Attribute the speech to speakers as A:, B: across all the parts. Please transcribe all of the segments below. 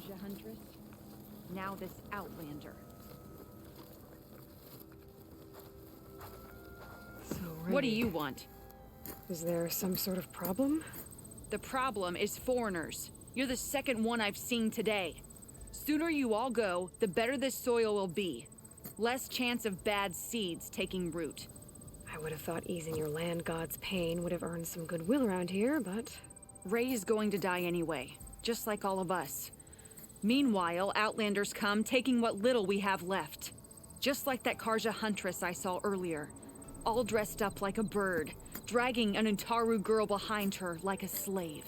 A: Karja Huntress. Now this Outlander.
B: So,
A: What do you want?
B: Is there some sort of problem?
A: The problem is foreigners. You're the second one I've seen today. Sooner you all go, the better this soil will be. Less chance of bad seeds taking root.
B: I would have thought easing your land god's pain would have earned some goodwill around here, but...
A: Ray's going to die anyway, just like all of us. Meanwhile, Outlanders come, taking what little we have left. Just like that Karja Huntress I saw earlier. All dressed up like a bird, dragging an Untaru girl behind her like a slave.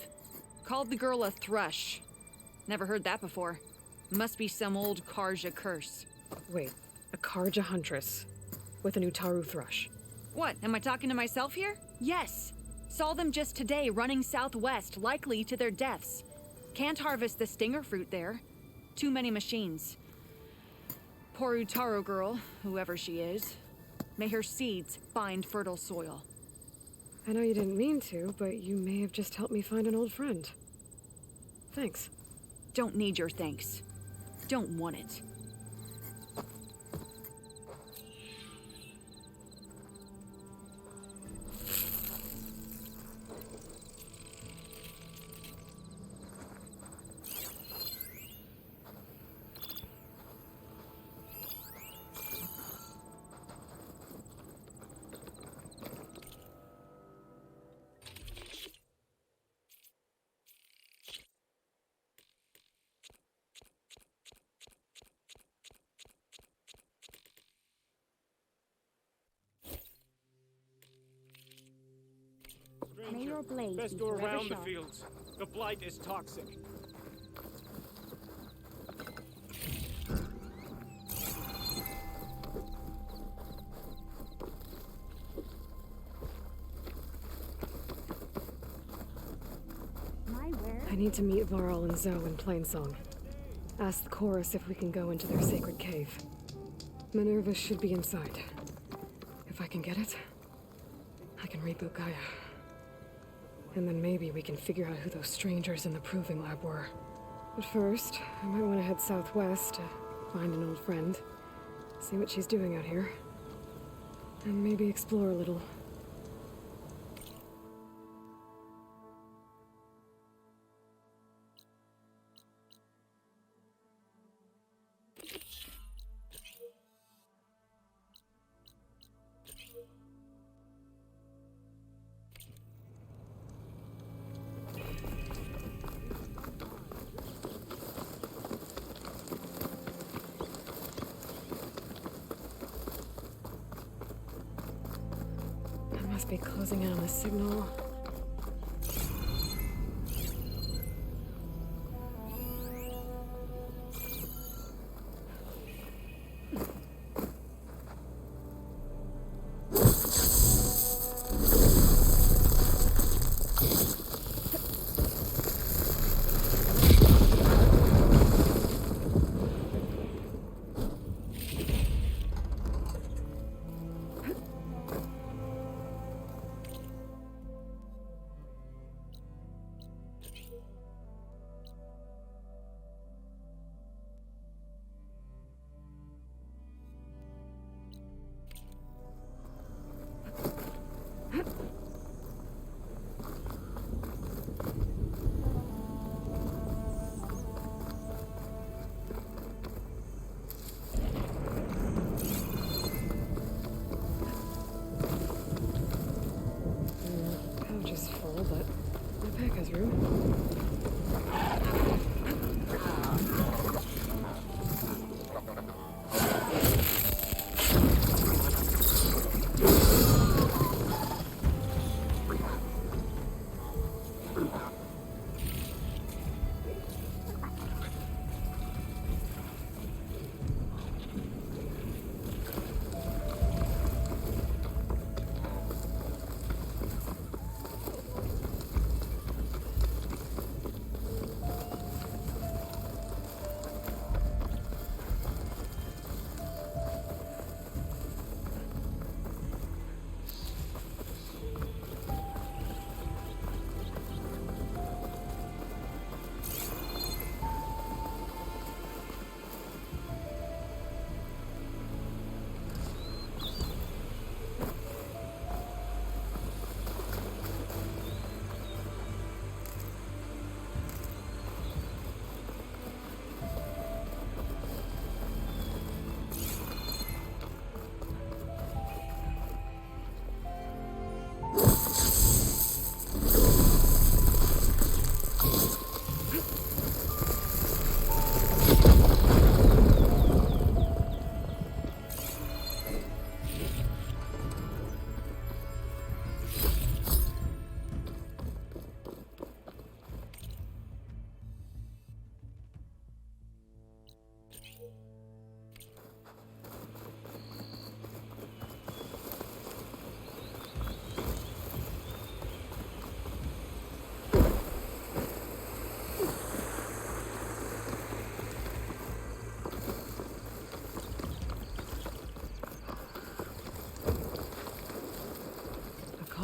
A: Called the girl a thrush. Never heard that before. Must be some old Karja curse.
B: Wait, a Karja Huntress with an Utaru thrush.
A: What, am I talking to myself here? Yes. Saw them just today running southwest, likely to their deaths. Can't harvest the stinger fruit there. Too many machines. Poor Utaru girl, whoever she is. May her seeds find fertile soil.
B: I know you didn't mean to, but you may have just helped me find an old friend. Thanks.
A: Don't need your thanks. Don't want it.
C: May your blade
D: Best
C: be
D: go
C: forever
D: around the
C: sharp.
D: fields. The blight is toxic.
C: My word.
B: I need to meet Varl and Zoe in Plainsong. Ask the chorus if we can go into their sacred cave. Minerva should be inside. If I can get it, I can reboot Gaia. And then maybe we can figure out who those strangers in the proving lab were. But first, I might want to head southwest to find an old friend. See what she's doing out here. And maybe explore a little. Must be closing in on the signal.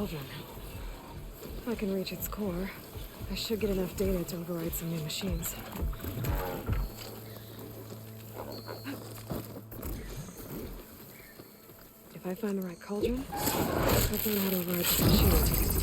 B: cauldron. If I can reach its core, I should get enough data to override some new machines. If I find the right cauldron, I'll learn how to override this machine.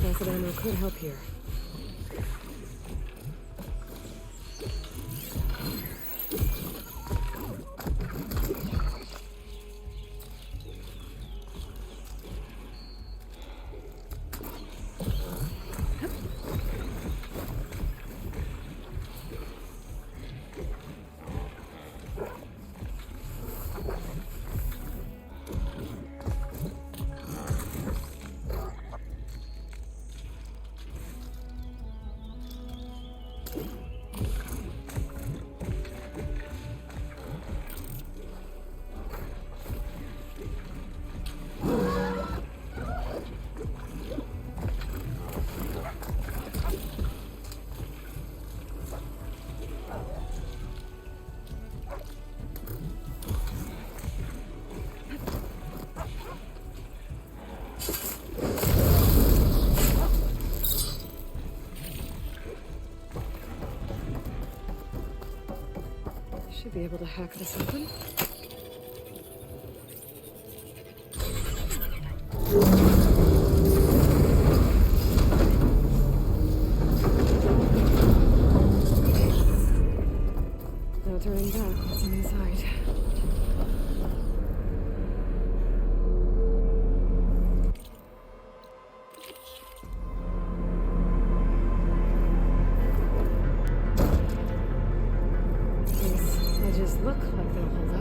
B: Acid ammo could help here. Should be able to hack this open. No turning back. What's inside? Look like they'll hold up.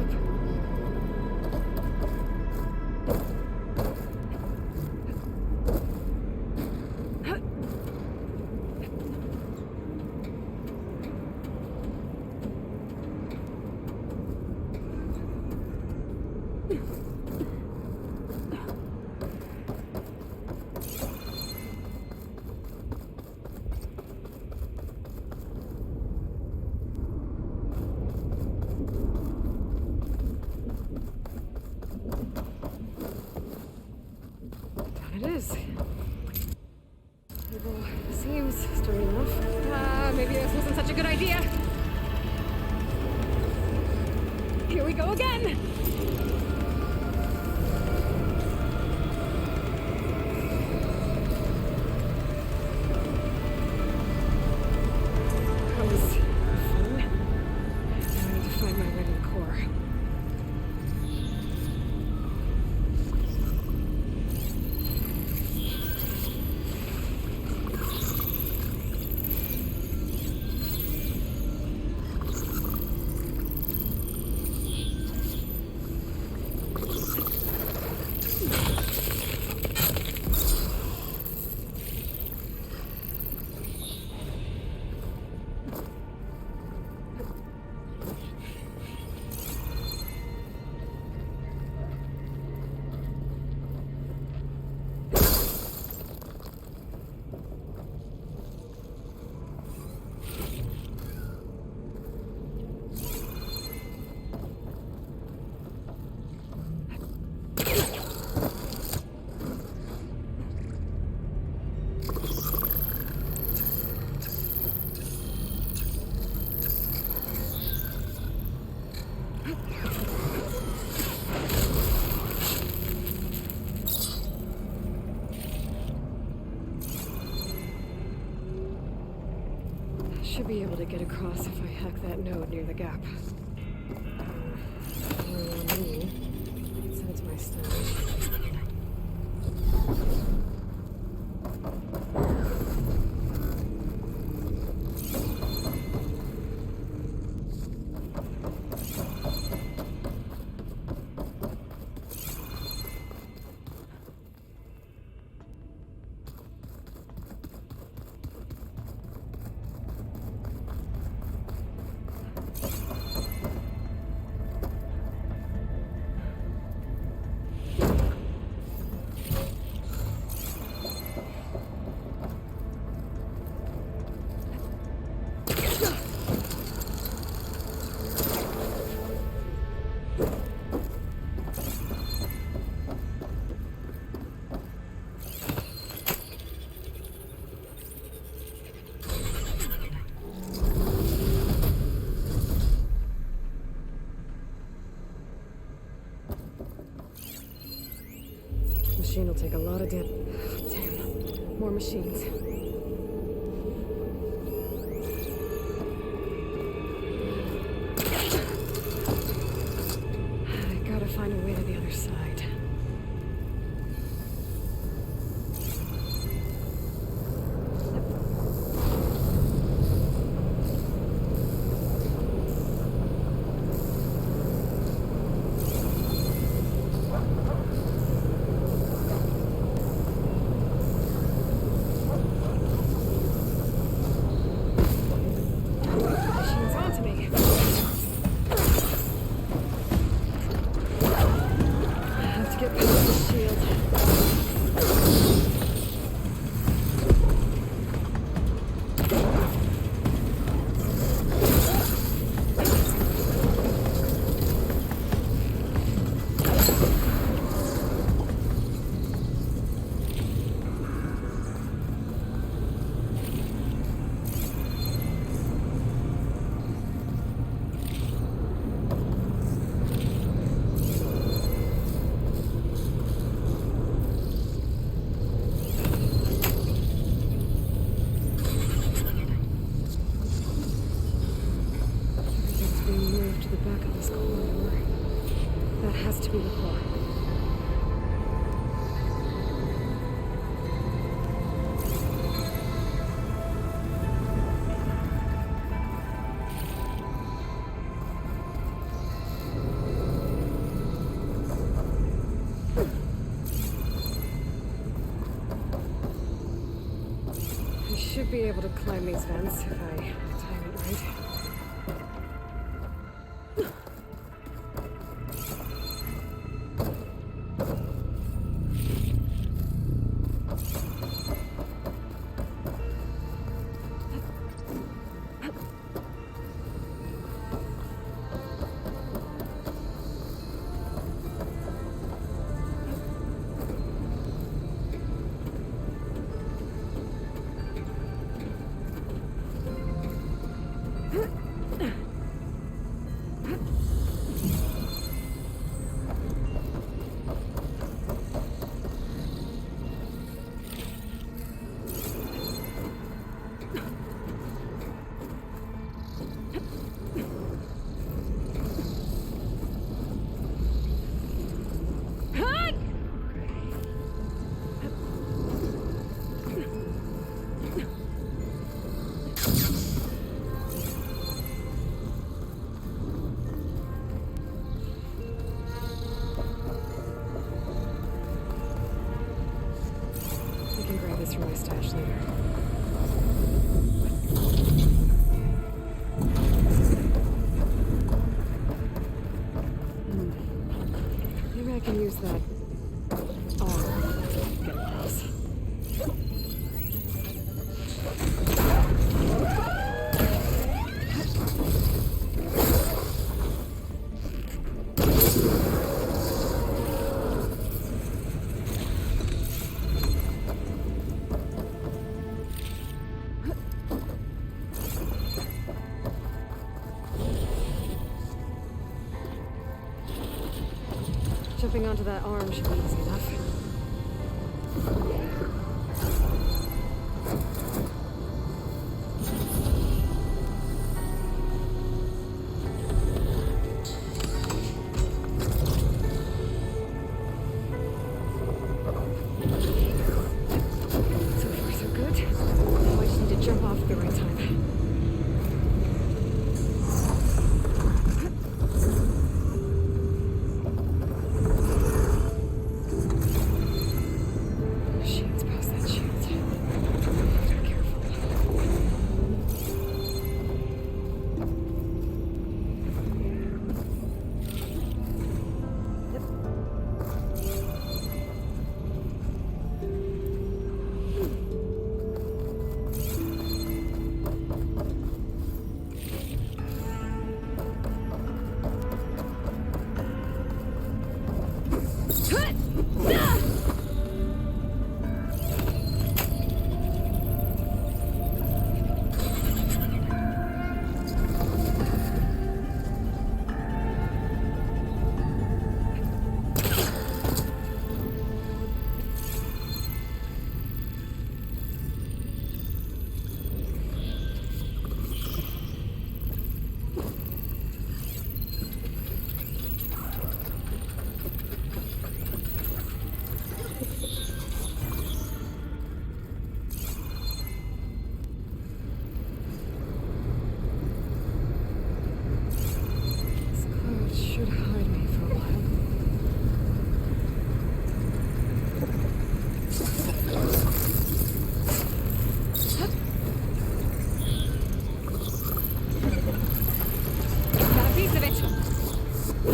B: It is. Table seems straight enough. Maybe this wasn't such a good idea. Here we go again! That was fun. Now I need to find my way to the core. be able to get across if I hack that node near the gap. Or on me. Send it to my stash. Machine will take a lot of damage. Damn. More machines. I gotta find a way to the other side. Should be able to climb these vents if I time it right. From my stash later. Maybe I can use that arm to get across. Jumping onto that arm should be easy enough. I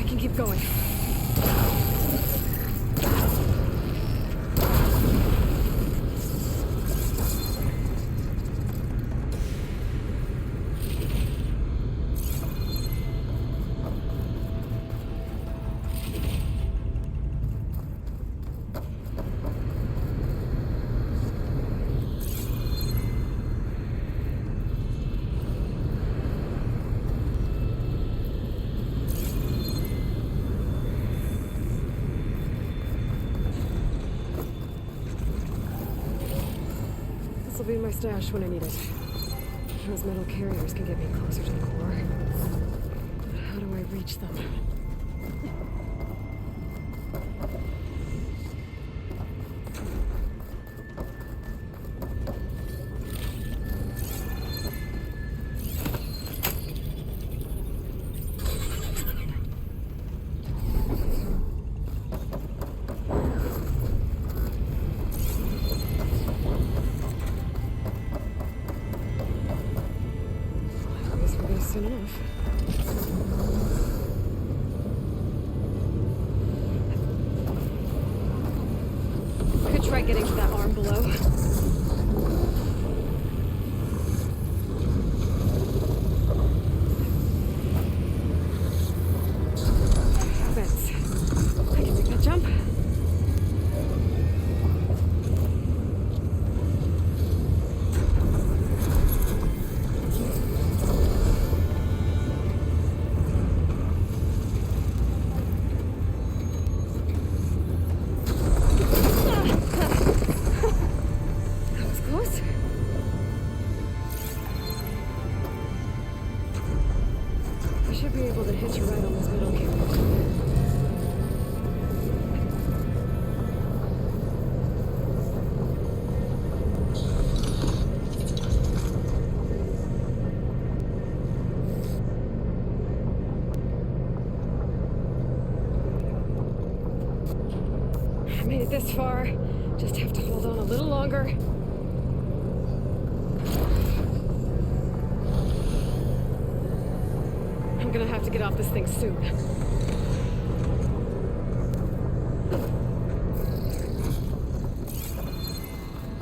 B: can keep going. This'll be my stash when I need it. Those metal carriers can get me closer to the core. But how do I reach them? Soon enough. Could try getting to that arm below. Fence. I can make that jump. Should be able to hitch a ride on this metal carrier. I made it this far. Just have to hold on a little longer. I'm gonna have to get off this thing soon.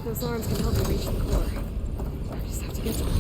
B: Those arms can help me reach the core. I just have to get to them.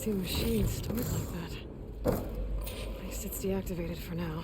B: see machines stored like that. At least it's deactivated for now.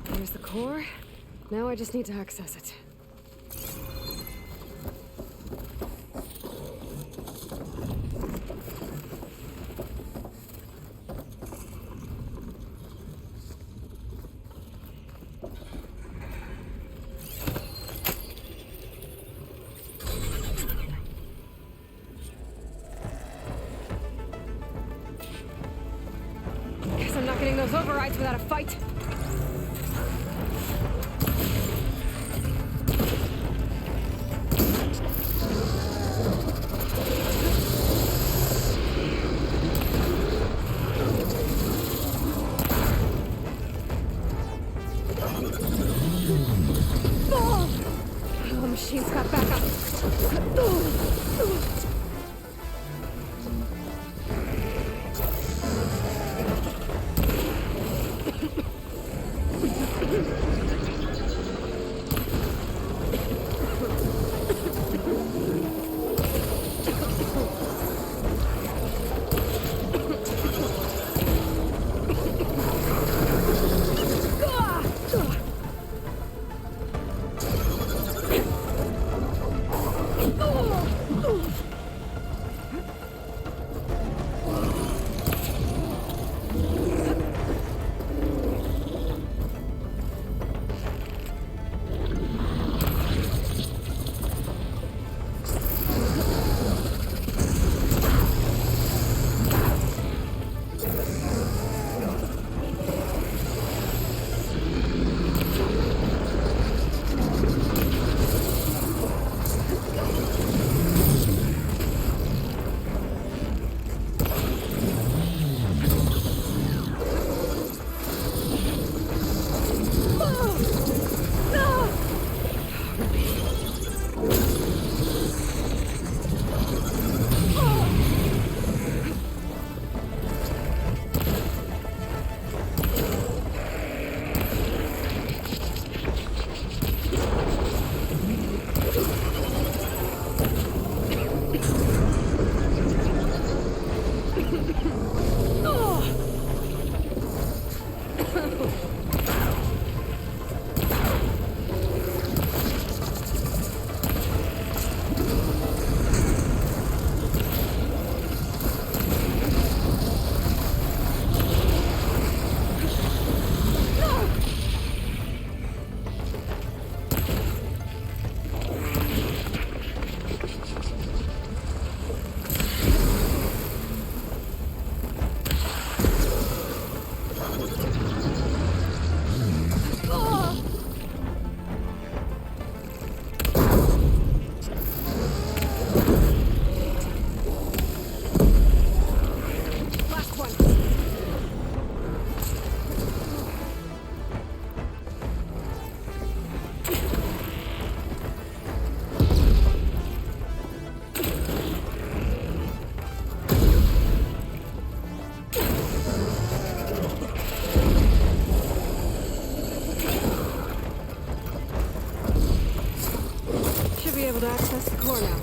B: There's the core. Now I just need to access it. Guess I'm not getting those overrides without a fight. Oh, machine's got backup. Able to access the core now.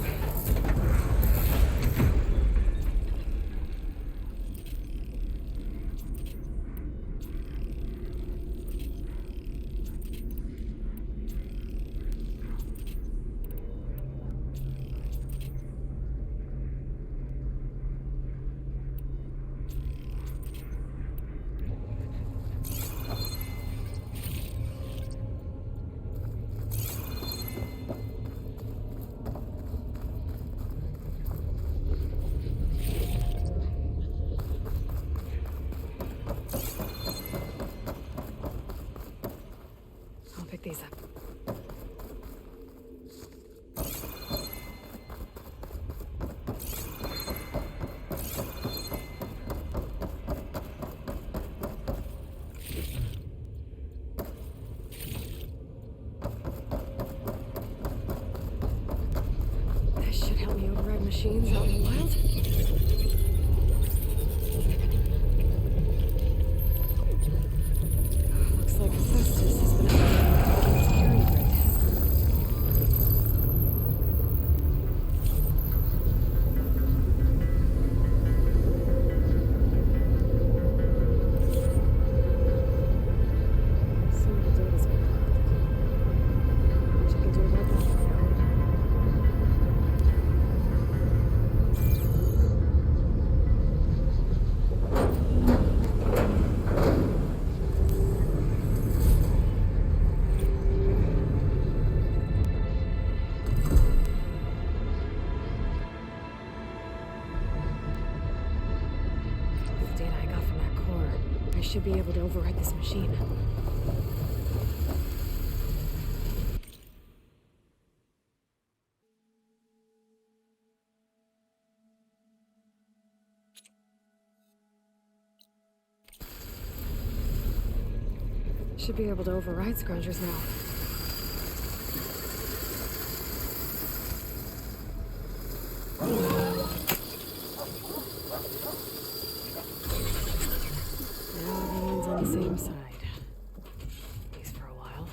B: pick these up. This should help me override machines out in the wild. Looks like Festus has been updating its carry grid. Some of the data's been corrupted. What you can do about that? With the data I got from that core, I should be able to override this machine. Should be able to override scroungers now. Now everyone's on the same side. At least for a while.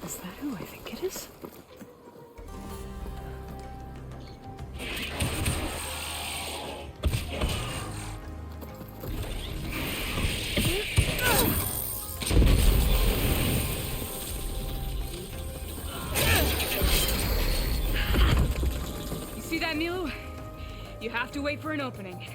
B: Is that who I think it is?
A: You see that, Milu? You have to wait for an opening.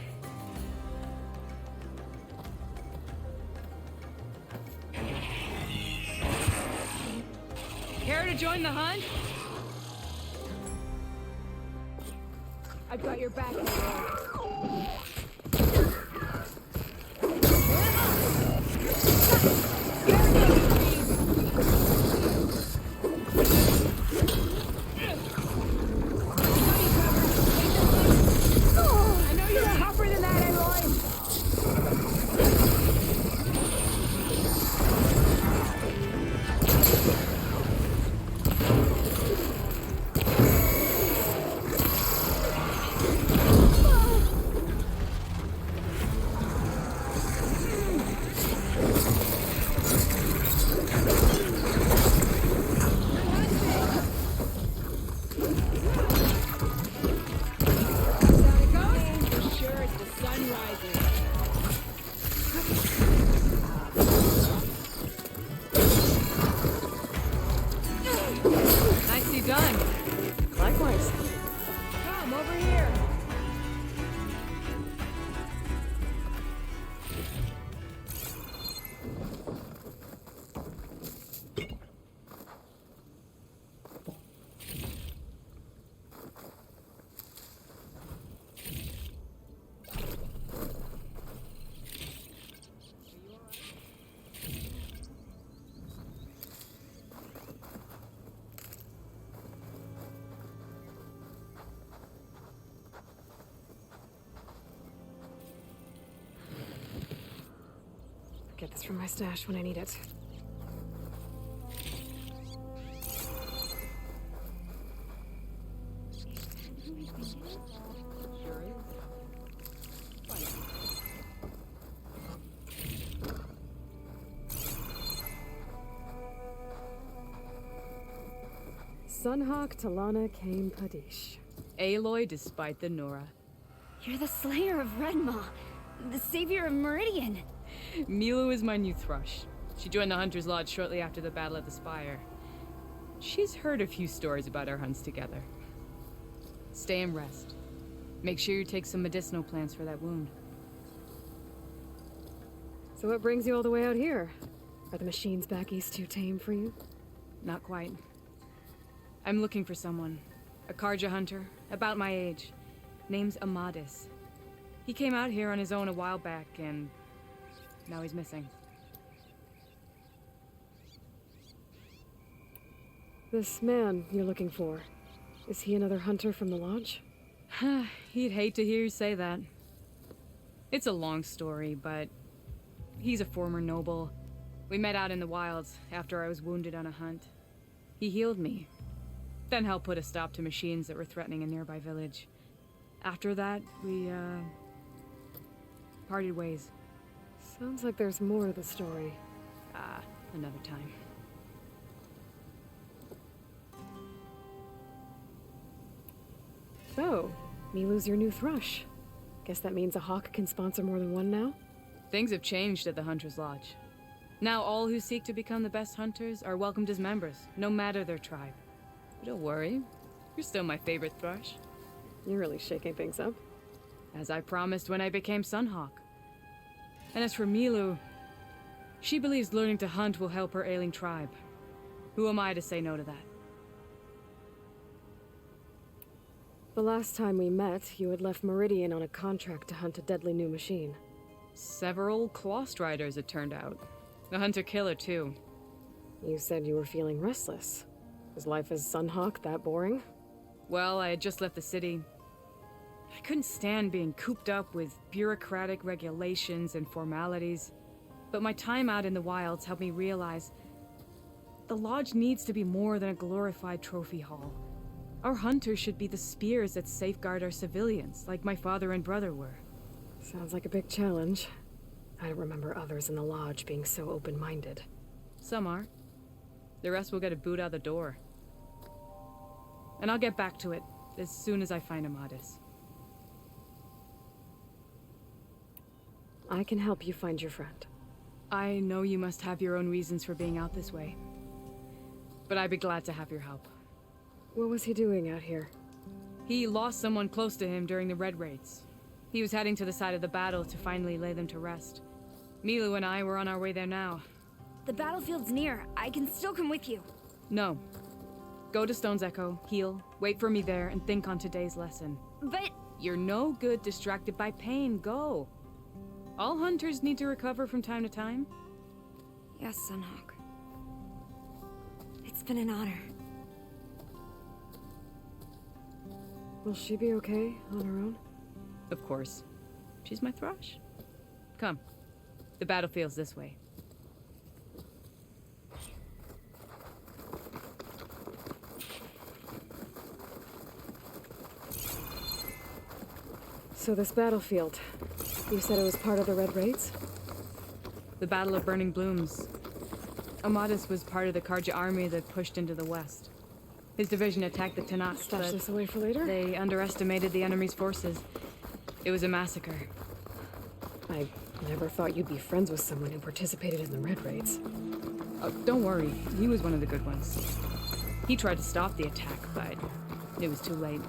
A: Care to join the hunt? I've got your back, Aloy. I know you're tougher than that, Aloy.
B: Get this from my stash when I need it. Sunhawk Talana Kane Padish.
E: Aloy despite the Nora.
C: You're the slayer of Redmaw, the savior of Meridian.
E: Milu is my new thrush. She joined the Hunter's Lodge shortly after the Battle of the Spire. She's heard a few stories about our hunts together. Stay and rest. Make sure you take some medicinal plants for that wound.
B: So what brings you all the way out here? Are the machines back east too tame for you?
E: Not quite. I'm looking for someone. A Karja hunter, about my age. Name's Amadis. He came out here on his own a while back, and now he's missing.
B: This man you're looking for, is he another hunter from the lodge?
E: He'd hate to hear you say that. It's a long story, but he's a former noble. We met out in the wilds after I was wounded on a hunt. He healed me, then helped put a stop to machines that were threatening a nearby village. After that, we, parted ways.
B: Sounds like there's more to the story.
E: Another time.
B: So, Milu's your new thrush. Guess that means a hawk can sponsor more than one now?
E: Things have changed at the Hunter's Lodge. Now all who seek to become the best hunters are welcomed as members, no matter their tribe. But don't worry, you're still my favorite thrush.
B: You're really shaking things up.
E: As I promised when I became Sunhawk. And as for Milu, she believes learning to hunt will help her ailing tribe. Who am I to say no to that?
B: The last time we met, you had left Meridian on a contract to hunt a deadly new machine.
E: Several Clawst riders, it turned out. The hunter-killer, too.
B: You said you were feeling restless. Was life as Sunhawk that boring?
E: Well, I had just left the city. I couldn't stand being cooped up with bureaucratic regulations and formalities. But my time out in the wilds helped me realize the lodge needs to be more than a glorified trophy hall. Our hunters should be the spears that safeguard our civilians, like my father and brother were.
B: Sounds like a big challenge. I don't remember others in the lodge being so open-minded.
E: Some are. The rest will get a boot out the door. And I'll get back to it as soon as I find Amadis.
B: I can help you find your friend.
E: I know you must have your own reasons for being out this way. But I'd be glad to have your help.
B: What was he doing out here?
E: He lost someone close to him during the Red Raids. He was heading to the side of the battle to finally lay them to rest. Milu and I were on our way there now.
C: The battlefield's near. I can still come with you.
E: No. Go to Stone's Echo, heal, wait for me there, and think on today's lesson.
C: But...
E: You're no good distracted by pain. Go. All hunters need to recover from time to time.
C: Yes, Sunhawk. It's been an honor.
B: Will she be okay on her own?
E: Of course. She's my thrush. Come. The battlefield's this way.
B: So this battlefield, you said it was part of the Red Raids?
E: The Battle of Burning Blooms. Amadis was part of the Karja army that pushed into the west. His division attacked the Tanakh,
B: Stash
E: but
B: this away for later?
E: they underestimated the enemy's forces. It was a massacre.
B: I never thought you'd be friends with someone who participated in the Red Raids.
E: Oh, don't worry, he was one of the good ones. He tried to stop the attack, but it was too late.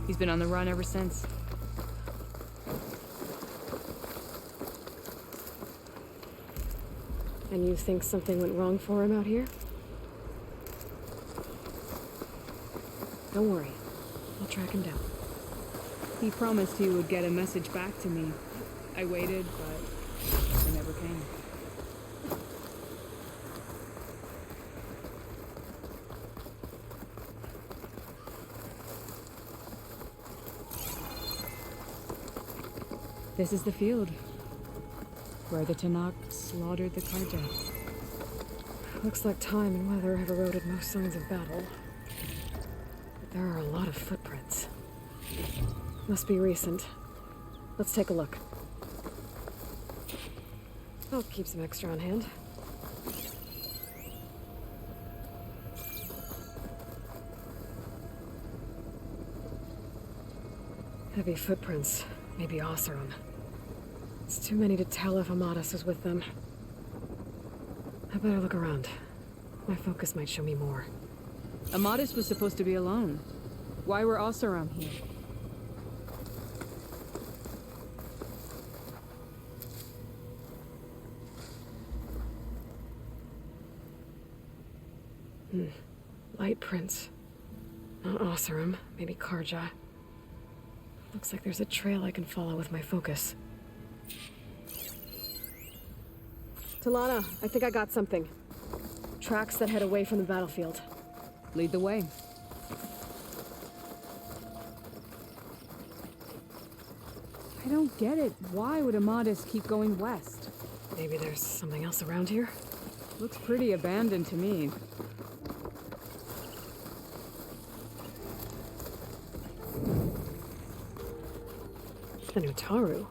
E: He's been on the run ever since.
B: And you think something went wrong for him out here? Don't worry. I'll track him down.
E: He promised he would get a message back to me. I waited, but it never came. This is the field. where the Tanakh slaughtered the Karja.
B: Looks like time and weather have eroded most signs of battle. But there are a lot of footprints. Must be recent. Let's take a look. I'll keep some extra on hand. Heavy footprints. Maybe Oseram. It's too many to tell if Amadas is with them. I better look around. My focus might show me more.
E: Amadas was supposed to be alone. Why were Oseram here?
B: Light prints. Not Oseram, maybe Karja. Looks like there's a trail I can follow with my focus. Talana, I think I got something. Tracks that head away from the battlefield.
E: Lead the way. I don't get it. Why would Amadas keep going west?
B: Maybe there's something else around here?
E: Looks pretty abandoned to me.
B: An Utaru?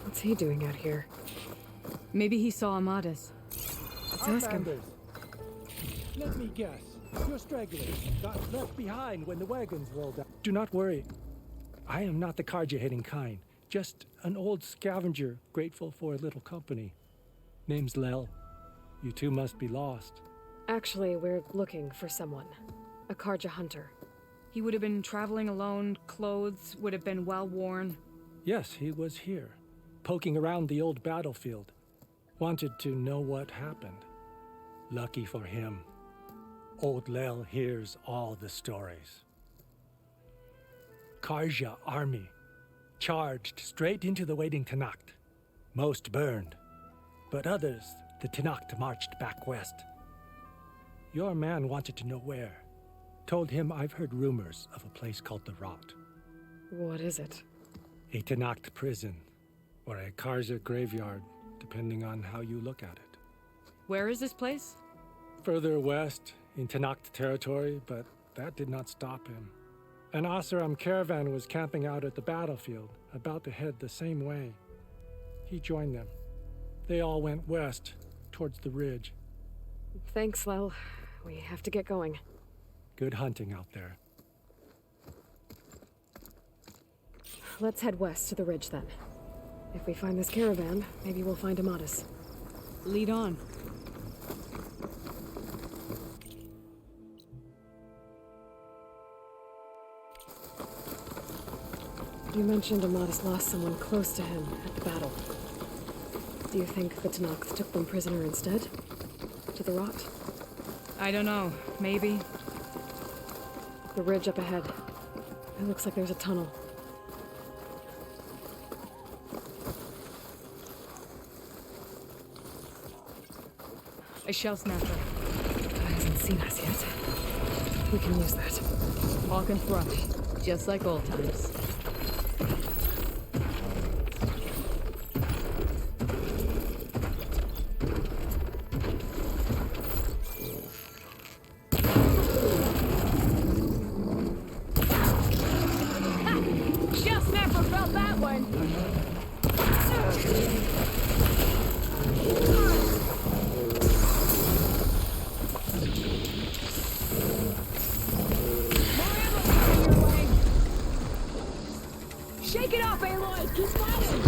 B: What's he doing out here?
E: Maybe he saw Amadas.
B: Let's ask him.
D: Outlanders. Let me guess. Your stragglers got left behind when the wagons rolled out. Do not worry. I am not the Karja-hating kind. Just an old scavenger grateful for a little company. Name's Lel. You two must be lost.
B: Actually, we're looking for someone. A Karja hunter.
E: He would have been traveling alone, clothes would have been well worn.
D: Yes, he was here, poking around the old battlefield. Wanted to know what happened. Lucky for him, old Lel hears all the stories. Karja army charged straight into the waiting Tanakh. Most burned, but others the Tanakh marched back west. Your man wanted to know where. Told him I've heard rumors of a place called the Rot.
B: What is it?
D: A Tanakh prison, or a Karja graveyard, depending on how you look at it.
E: Where is this place?
D: Further west, in Tanakh territory, but that did not stop him. An Oseram caravan was camping out at the battlefield, about to head the same way. He joined them. They all went west, towards the ridge.
B: Thanks, Lel. We have to get going.
D: Good hunting out there.
B: Let's head west to the ridge then. If we find this caravan, maybe we'll find Amadas.
E: Lead on.
B: You mentioned Amadas lost someone close to him at the battle. Do you think the Tanakh took them prisoner instead? To the Rot?
E: I don't know. Maybe.
B: The ridge up ahead. It looks like there's a tunnel.
E: A shell snapper.
B: He hasn't seen us yet. We can use that.
E: Hawk and thrush. Just like old times.
C: Shell snapper felt that one! Shake it off, Aloy! Keep fighting!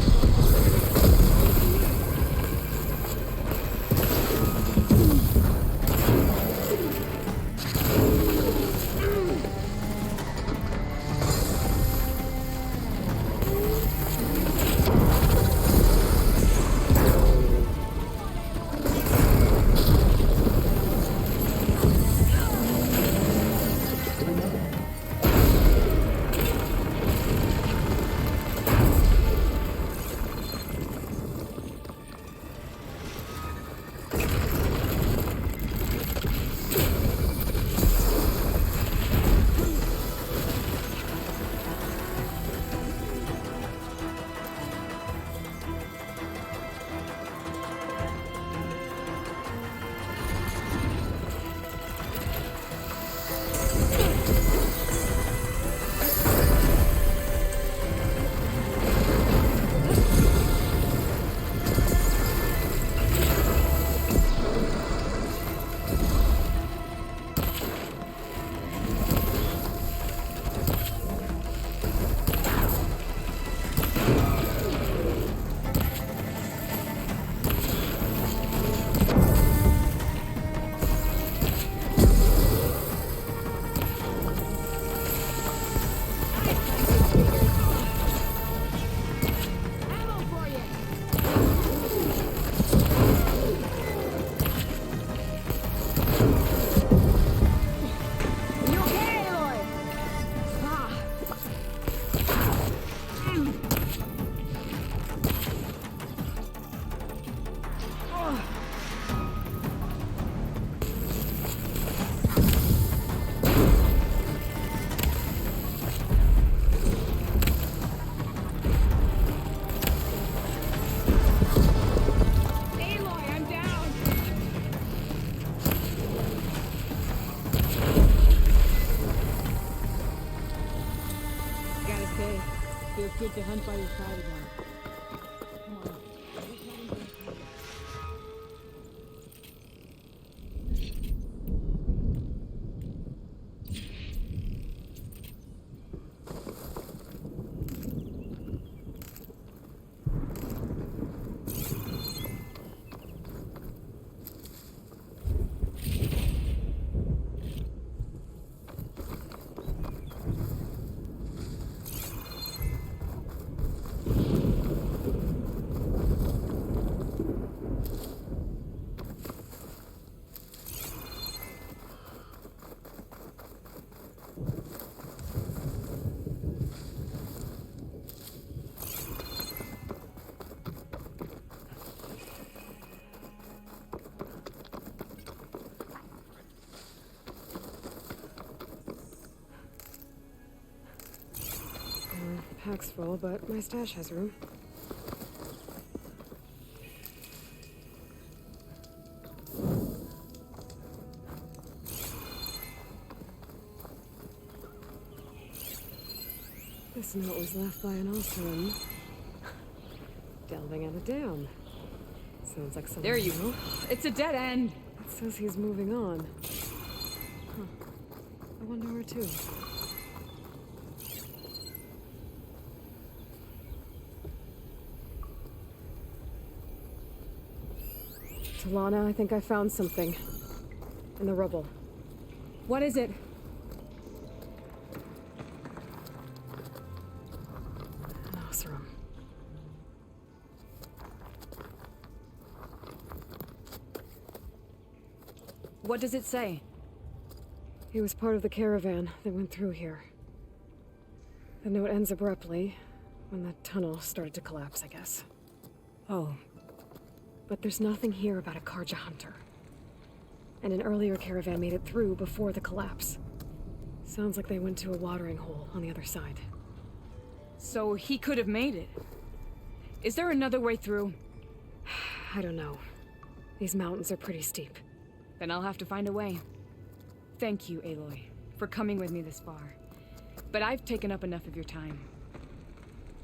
E: good to hunt by your side again. Come on.
B: Pack's full, but my stash has room. This note was left by an Osram. Delving at a dam. Sounds like something.
E: There you go. It's a dead end.
B: It says he's moving on. Huh. I wonder where to. Talana, I think I found something. In the rubble.
E: What is it?
B: An Osram.
E: What does it say?
B: He was part of the caravan that went through here. The note ends abruptly, when the tunnel started to collapse, I guess.
E: Oh,
B: But there's nothing here about a Karja hunter. And an earlier caravan made it through before the collapse. Sounds like they went to a watering hole on the other side.
E: so he could have made it. Is there another way through?
B: I don't know. These mountains are pretty steep.
E: Then I'll have to find a way. Thank you, Aloy, for coming with me this far. But I've taken up enough of your time.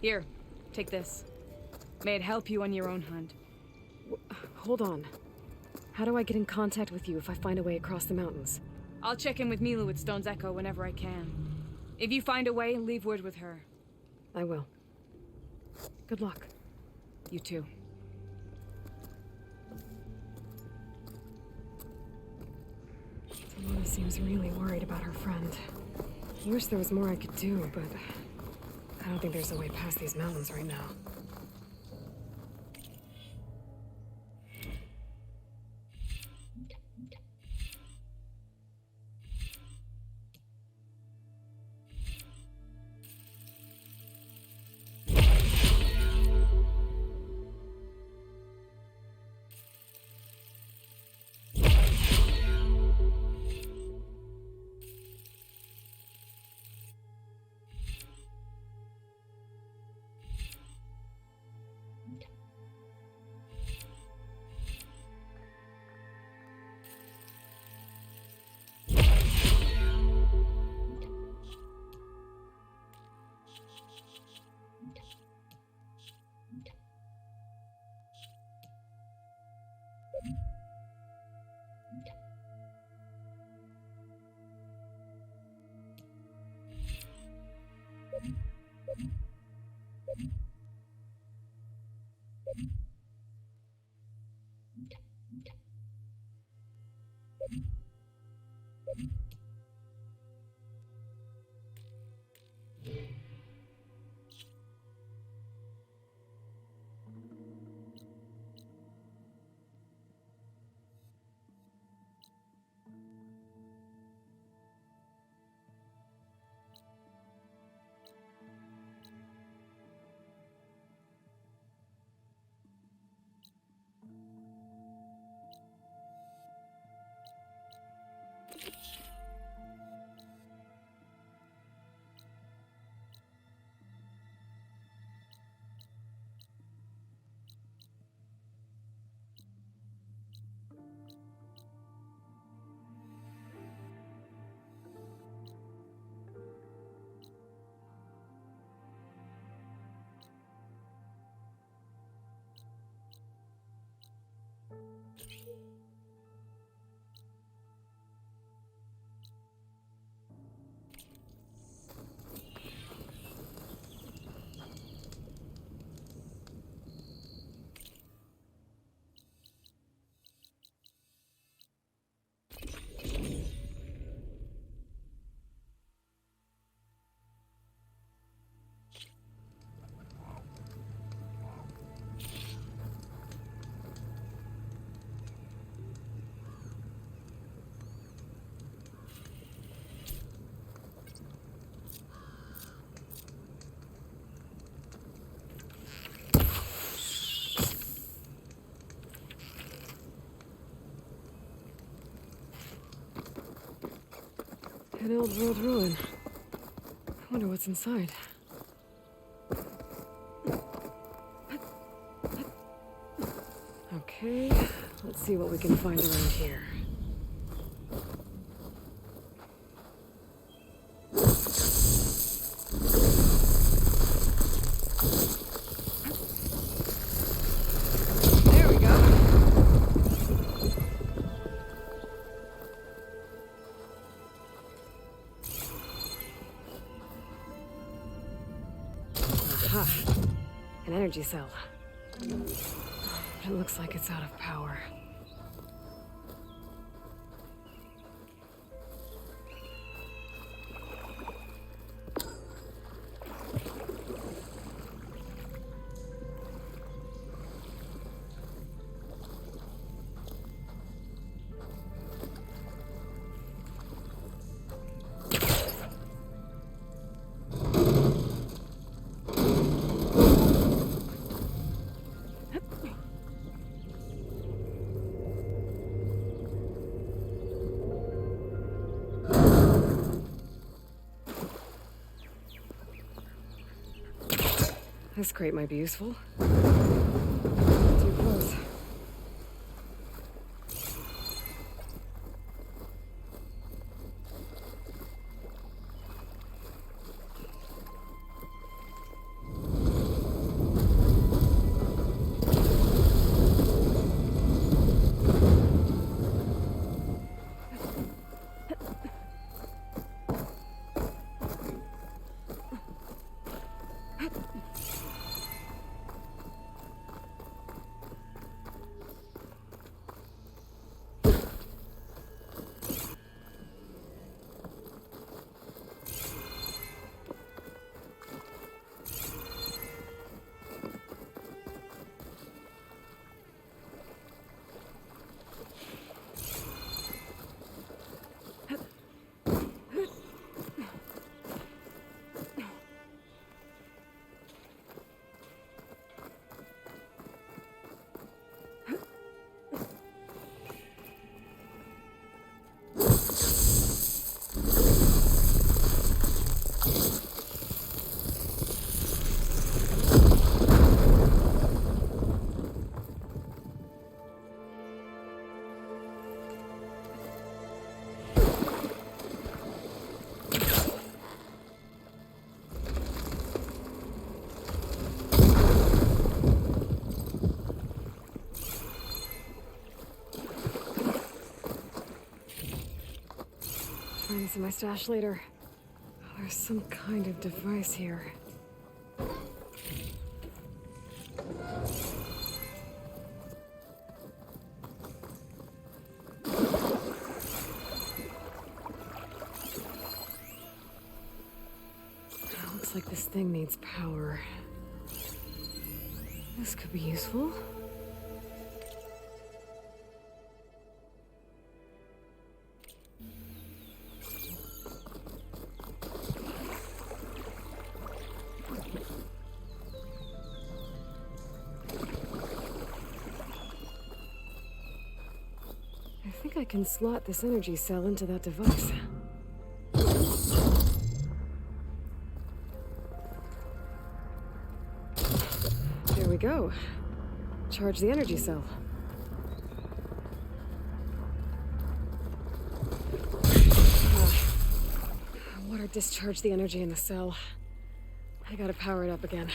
E: Here, take this. May it help you on your own hunt.
B: Hold on. How do I get in contact with you if I find a way across the mountains?
E: I'll check in with Milu at Stone's Echo whenever I can. If you find a way, leave word with her.
B: I will. Good luck.
E: You too.
B: Talana seems really worried about her friend. I wish there was more I could do, but I don't think there's a way past these mountains right now. An old world ruin. I wonder what's inside. Okay, let's see what we can find around here. There we go. Aha, an energy cell. It looks like it's out of power. This crate might be useful. Too close. Find this in my stash later. Oh, there's some kind of device here. Looks like this thing needs power. This could be useful. I think I can slot this energy cell into that device. There we go. Charge the energy cell. Water discharged the energy in the cell. I gotta power it up again.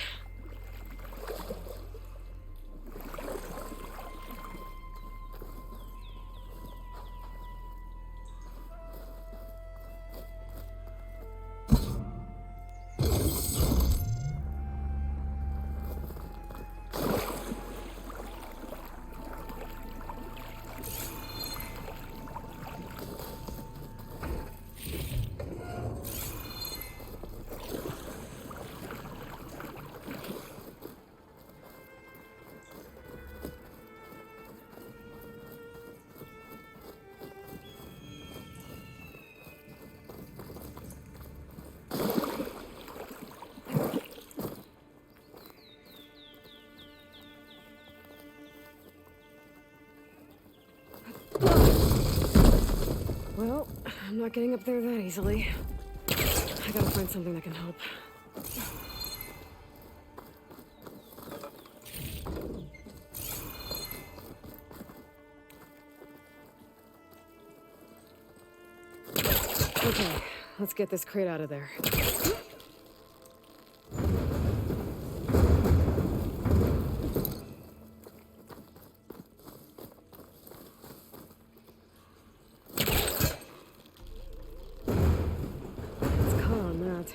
B: Well, I'm not getting up there that easily. I gotta find something that can help. Okay, let's get this crate out of there. It's caught on that.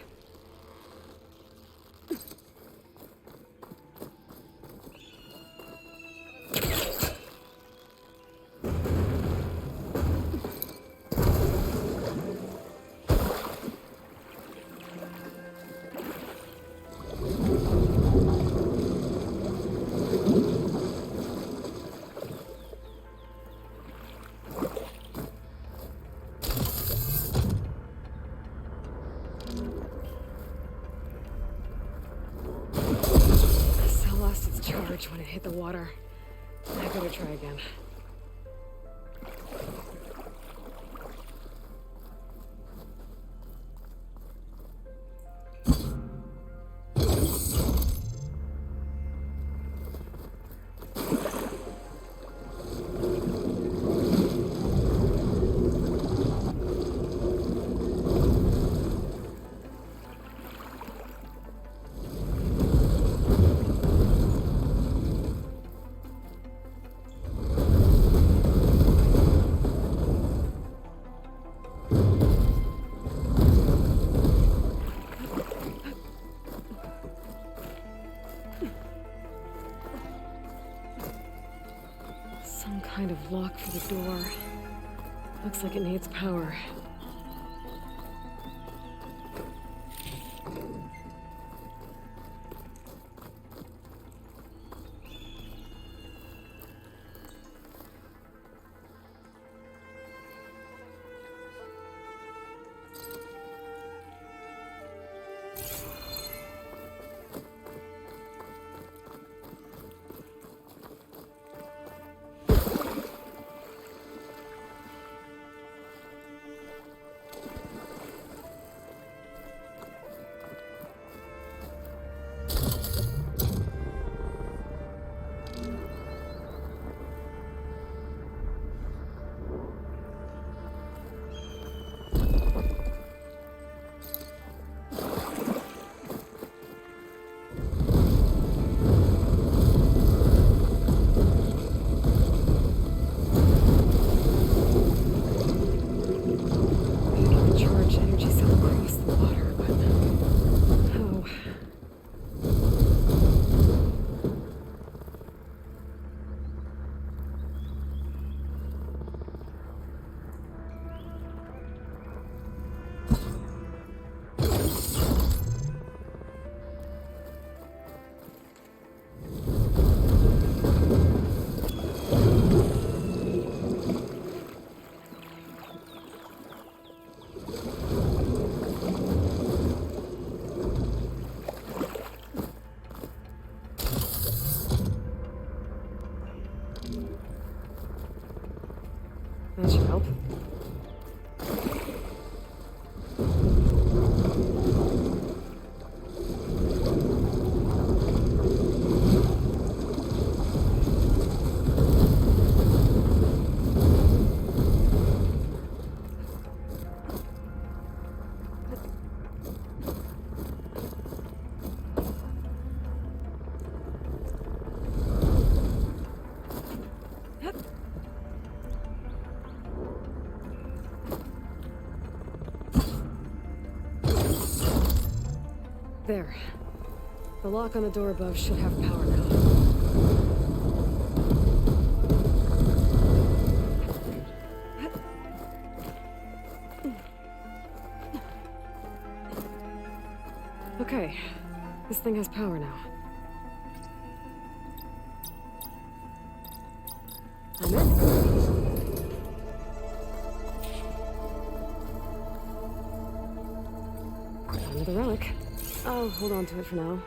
B: When it hit the water. I better try again. Some kind of lock for the door. Looks like it needs power. That should help. There. The lock on the door above should have power now. Okay. This thing has power now. I'm in. Another relic. I'll hold on to it for now.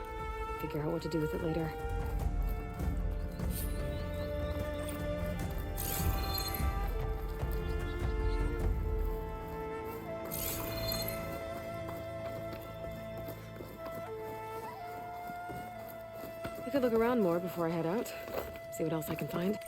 B: Figure out what to do with it later. could look around more before I head out. See what else I can find.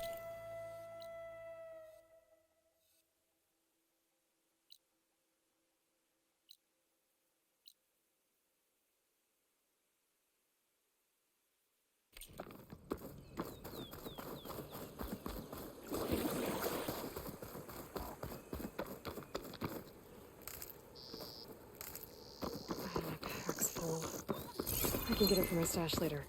B: My pack's full. I can get it from my stash later.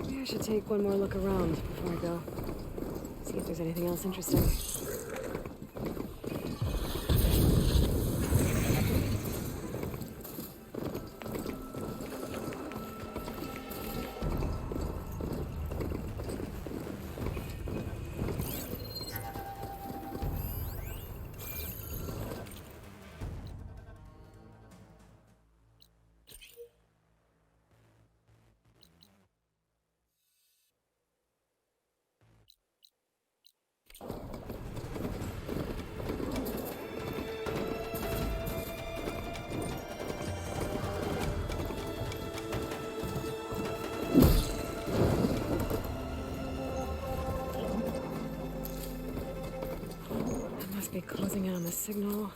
B: I should take one more look around before I go. See if there's anything else interesting. Be closing in on the signal.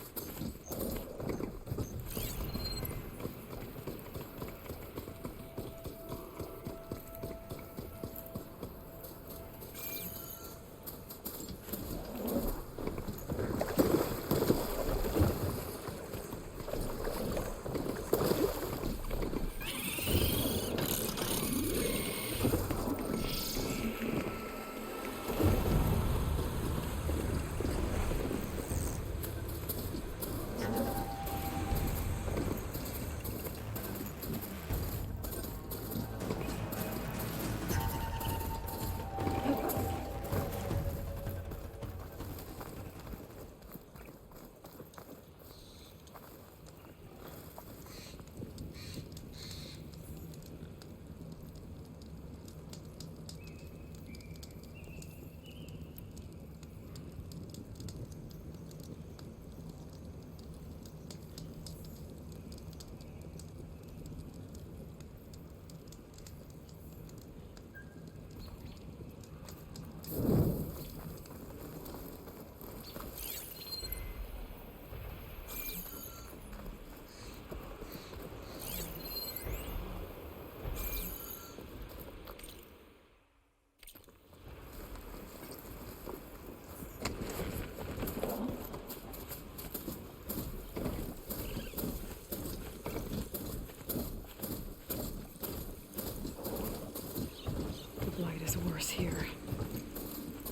B: Here.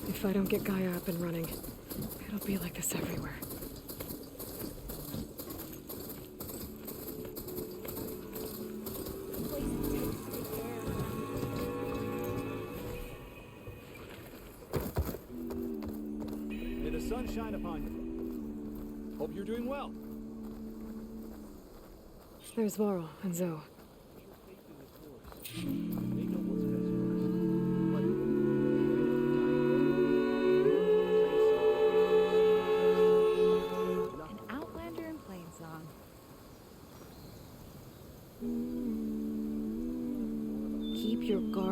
B: If I don't get Gaia up and running, it'll be like this everywhere.
F: May the sun shine upon you. Hope you're doing well.
B: There's Varl and Zoe.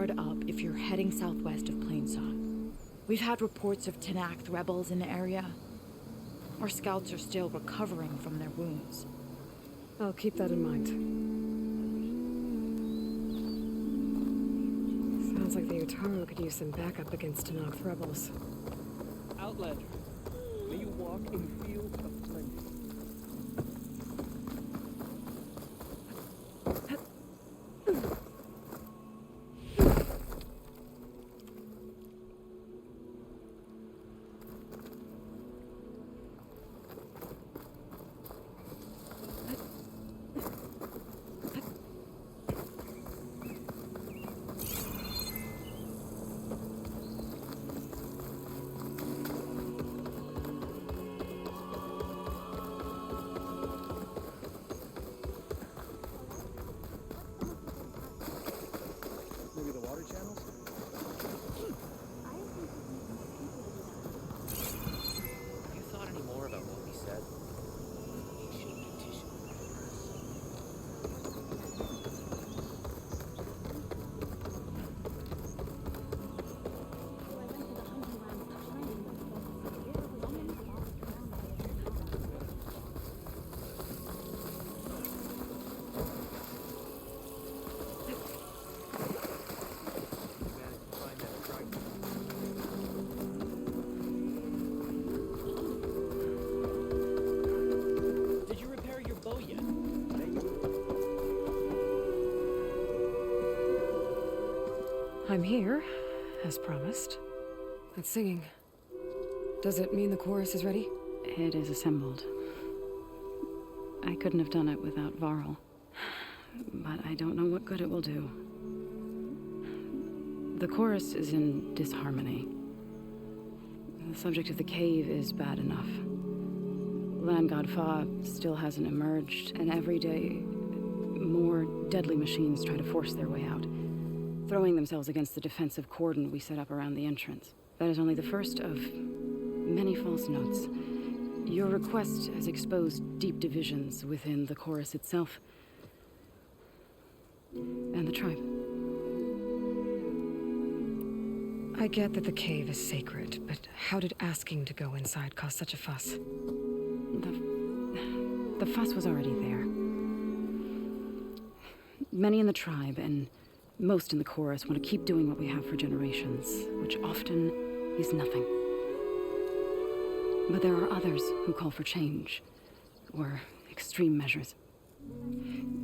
G: hard up if you're heading southwest of Plainsong. We've had reports of Tenakth rebels in the area. Our scouts are still recovering from their wounds.
B: I'll keep that in mind. Sounds like the Utaro could use some backup against Tenakth rebels.
D: Outlander, may you walk in fields of plenty.
F: Maybe the water channels?
H: Have you thought any more about what we said? Shaped tissue. Did you repair your bow yet?
B: I'm here, as promised. That's singing. Does it mean the chorus is ready?
I: It is assembled. I couldn't have done it without Varl. But I don't know what good it will do. The chorus is in disharmony. The subject of the cave is bad enough. Land God Fa still hasn't emerged, and every day more deadly machines try to force their way out, throwing themselves against the defensive cordon we set up around the entrance. That is only the first of many false notes. Your request has exposed deep divisions within the chorus itself and the tribe.
B: I get that the cave is sacred, but how did asking to go inside cause such a fuss?
I: The fuss was already there. Many in the tribe and most in the chorus want to keep doing what we have for generations, which often is nothing. But there are others who call for change, or extreme measures.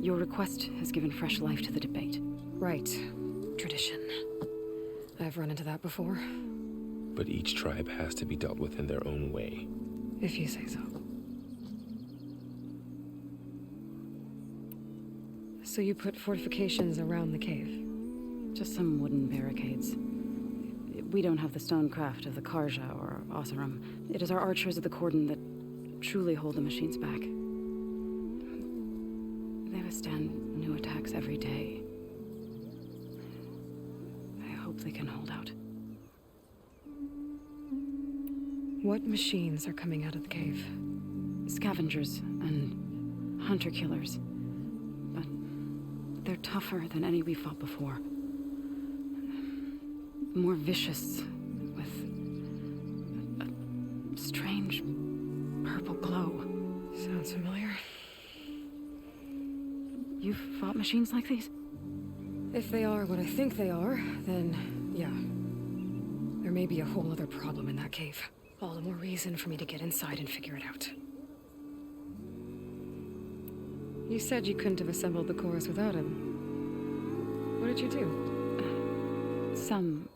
I: Your request has given fresh life to the debate.
B: Right. Tradition. I've run into that before.
J: But each tribe has to be dealt with in their own way.
B: If you say so. So you put fortifications around the cave?
I: Just some wooden barricades. We don't have the stonecraft of the Karja or Oseram. It is our archers of the cordon that truly hold the machines back. They withstand new attacks every day. I hope they can hold out.
B: What machines are coming out of the cave?
I: Scavengers and hunter-killers. But they're tougher than any we fought before. More vicious, with a strange purple glow.
B: Sounds familiar.
I: You've fought machines like these?
B: If they are what I think they are, then yeah. There may be a whole other problem in that cave. All the more reason for me to get inside and figure it out. You said you couldn't have assembled the chorus without him. What did you do?
I: Some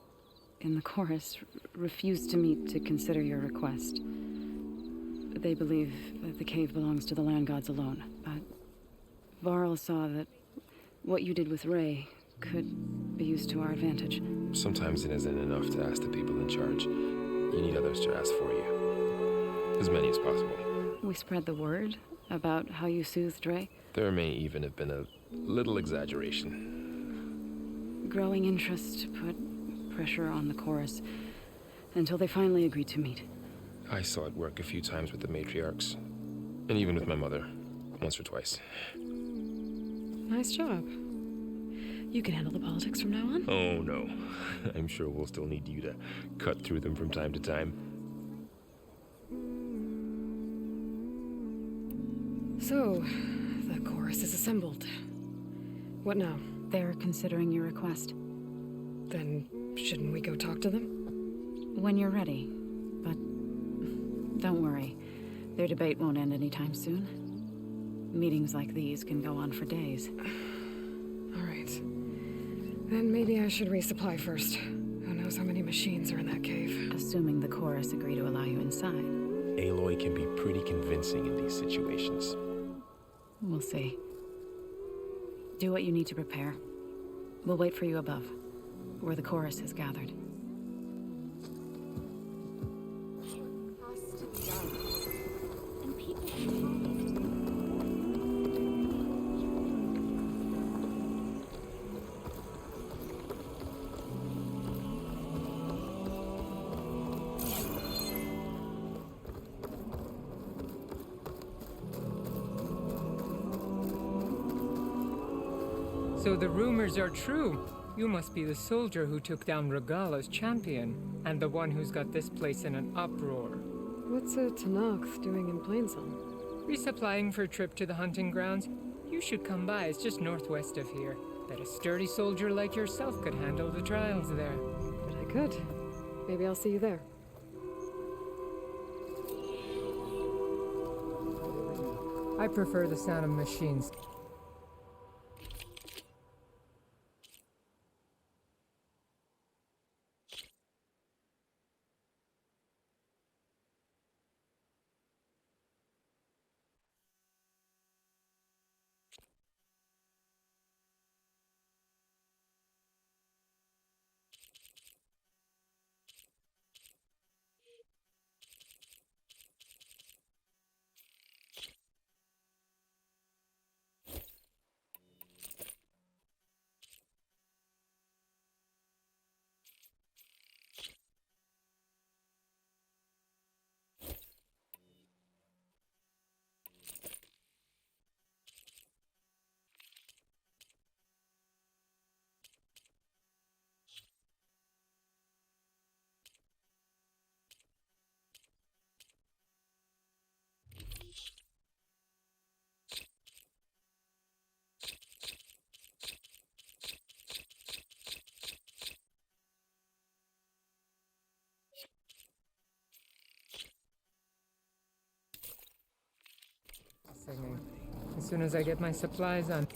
I: in the chorus refused to meet to consider your request. They believe that the cave belongs to the land gods alone, but Varl saw that what you did with Ray could be used to our advantage.
J: Sometimes it isn't enough to ask the people in charge. You need others to ask for you. As many as possible.
I: We spread the word about how you soothed Ray.
J: There may even have been a little exaggeration.
I: Growing interest put pressure on the chorus until they finally agreed to meet.
J: I saw it work a few times with the matriarchs. And even with my mother. Once or twice.
B: Nice job.
I: You can handle the politics from now on.
J: Oh no. I'm sure we'll still need you to cut through them from time to time.
B: So, the chorus is assembled. What now?
I: They're considering your request.
B: Then, shouldn't we go talk to them?
I: When you're ready. But don't worry. Their debate won't end anytime soon. Meetings like these can go on for days.
B: All right. Then maybe I should resupply first. Who knows how many machines are in that cave?
I: Assuming the chorus agree to allow you inside.
J: Aloy can be pretty convincing in these situations.
I: We'll see. Do what you need to prepare. We'll wait for you above, where the chorus is gathered.
K: So the rumors are true. You must be the soldier who took down Regala's champion, and the one who's got this place in an uproar.
B: What's a Tanakh doing in Plainsong?
K: Resupplying for a trip to the hunting grounds? You should come by, it's just northwest of here. Bet a sturdy soldier like yourself could handle the trials there.
B: But I could. Maybe I'll see you there.
K: I prefer the sound of machines. Singing. As soon as I get my supplies on.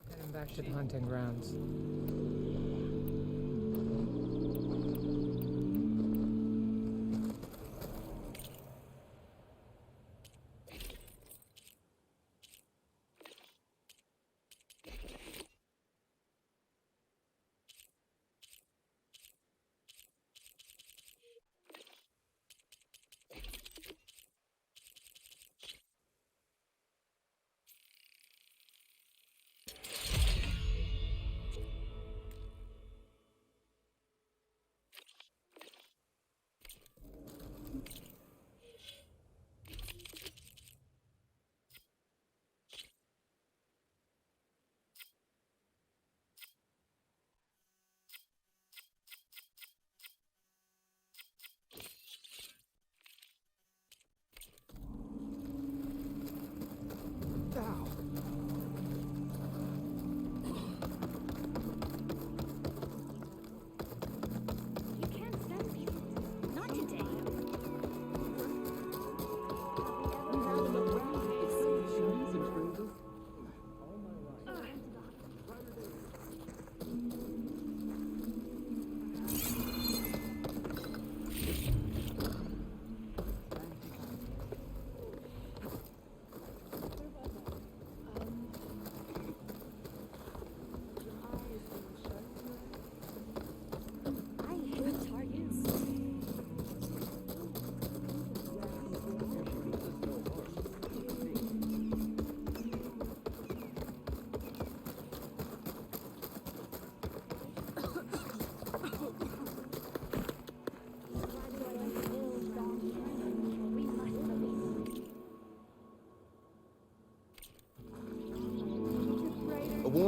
K: Heading back to the hunting grounds.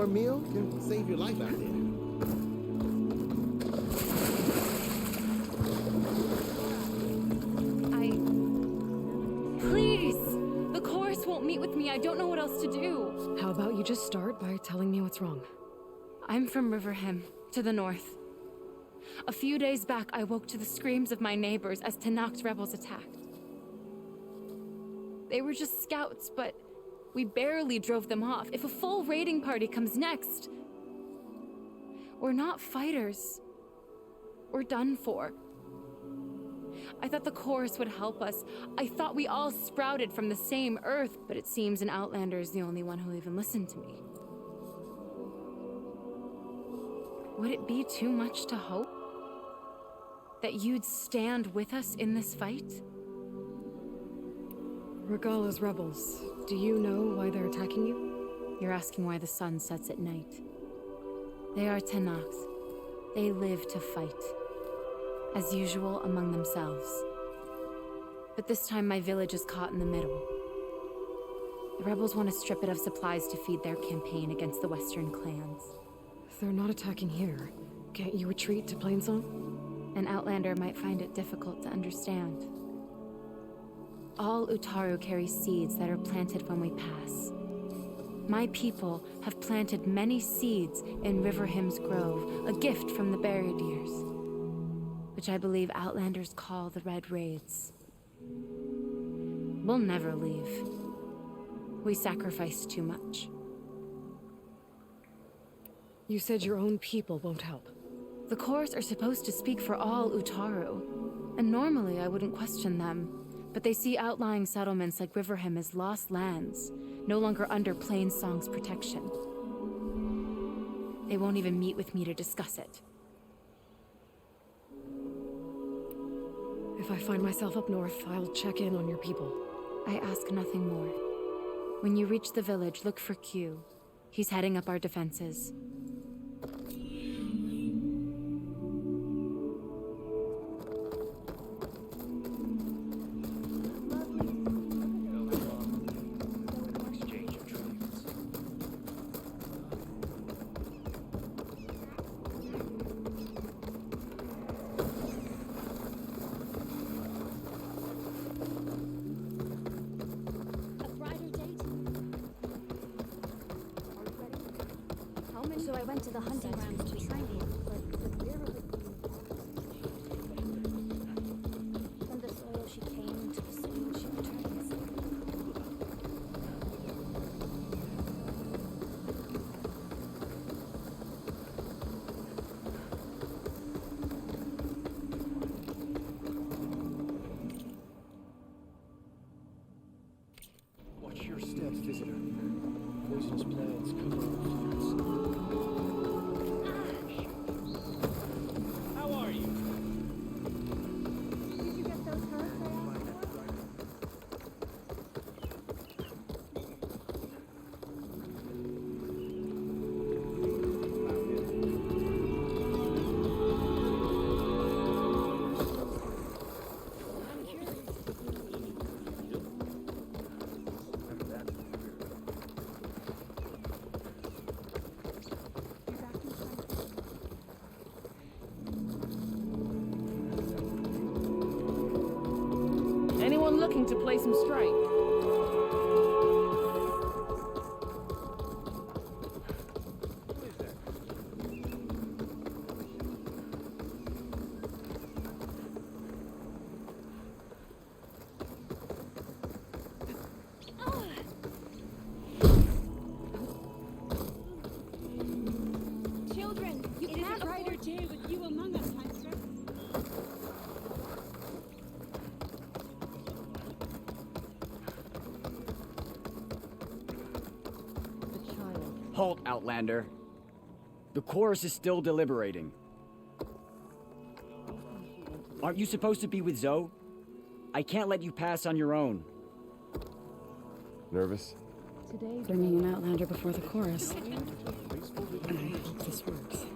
L: $2 meal can save your life out there.
A: Please! The chorus won't meet with me. I don't know what else to do.
B: How about you just start by telling me what's wrong?
A: I'm from Riverhim, to the north. A few days back, I woke to the screams of my neighbors as Tanakh's rebels attacked. They were just scouts, but we barely drove them off. If a full raiding party comes next, we're not fighters. We're done for. I thought the chorus would help us. I thought we all sprouted from the same earth, but it seems an outlander is the only one who'll even listen to me. Would it be too much to hope that you'd stand with us in this fight?
B: Regala's rebels. Do you know why they're attacking you?
A: You're asking why the sun sets at night. They are Tanakhs. They live to fight. As usual, among themselves. But this time my village is caught in the middle. The rebels want to strip it of supplies to feed their campaign against the western clans.
B: They're not attacking here. Can't you retreat to Plainsong?
A: An outlander might find it difficult to understand. All Utaru carry seeds that are planted when we pass. My people have planted many seeds in Riverhim's Grove, a gift from the buried years, which I believe outlanders call the Red Raids. We'll never leave. We sacrificed too much.
B: You said your own people won't help.
A: The chorus are supposed to speak for all Utaru, and normally I wouldn't question them, but they see outlying settlements like Riverhim as lost lands, no longer under Plainsong's protection. They won't even meet with me to discuss it.
B: If I find myself up north, I'll check in on your people.
A: I ask nothing more. When you reach the village, look for Q. He's heading up our defenses.
C: So I went to the hunting grounds to train, but where would it be? From the soil she came to the soil she returns.
F: Watch your steps, visitor. Poisonous plants cover our How are you?
C: Did you get those herbs I asked
K: Anyone looking to play some strike?
C: Children, you can't afford... brighter day with you among us, Hunter.
M: Halt, Outlander. The chorus is still deliberating. Aren't you supposed to be with Zoe? I can't let you pass on your own.
J: Nervous?
B: Bringing an outlander before the chorus. I hope this works.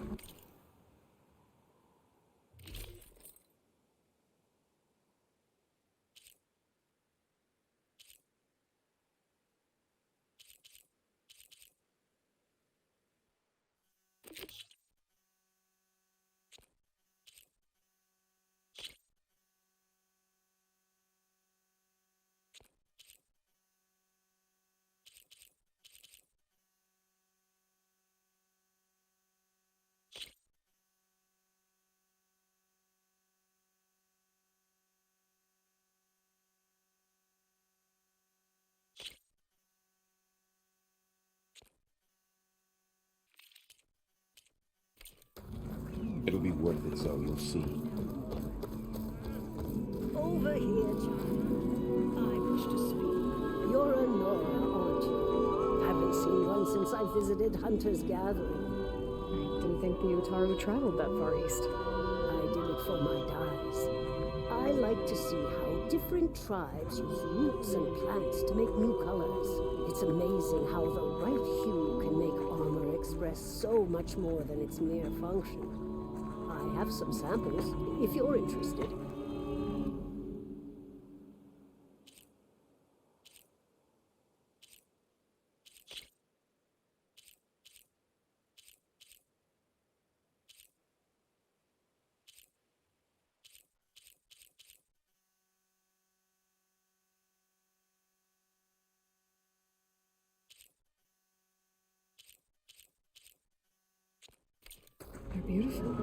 L: worth it, so you'll see.
N: Over here, child. I wish to speak. You're a Nora, aren't you? Haven't seen one since I visited Hunter's Gathering.
B: I didn't think the Utaru traveled that far east.
N: I did it for my dyes. I like to see how different tribes use roots and plants to make new colors. It's amazing how the right hue can make armor express so much more than its mere function. I have some samples, if you're interested.
B: They're beautiful.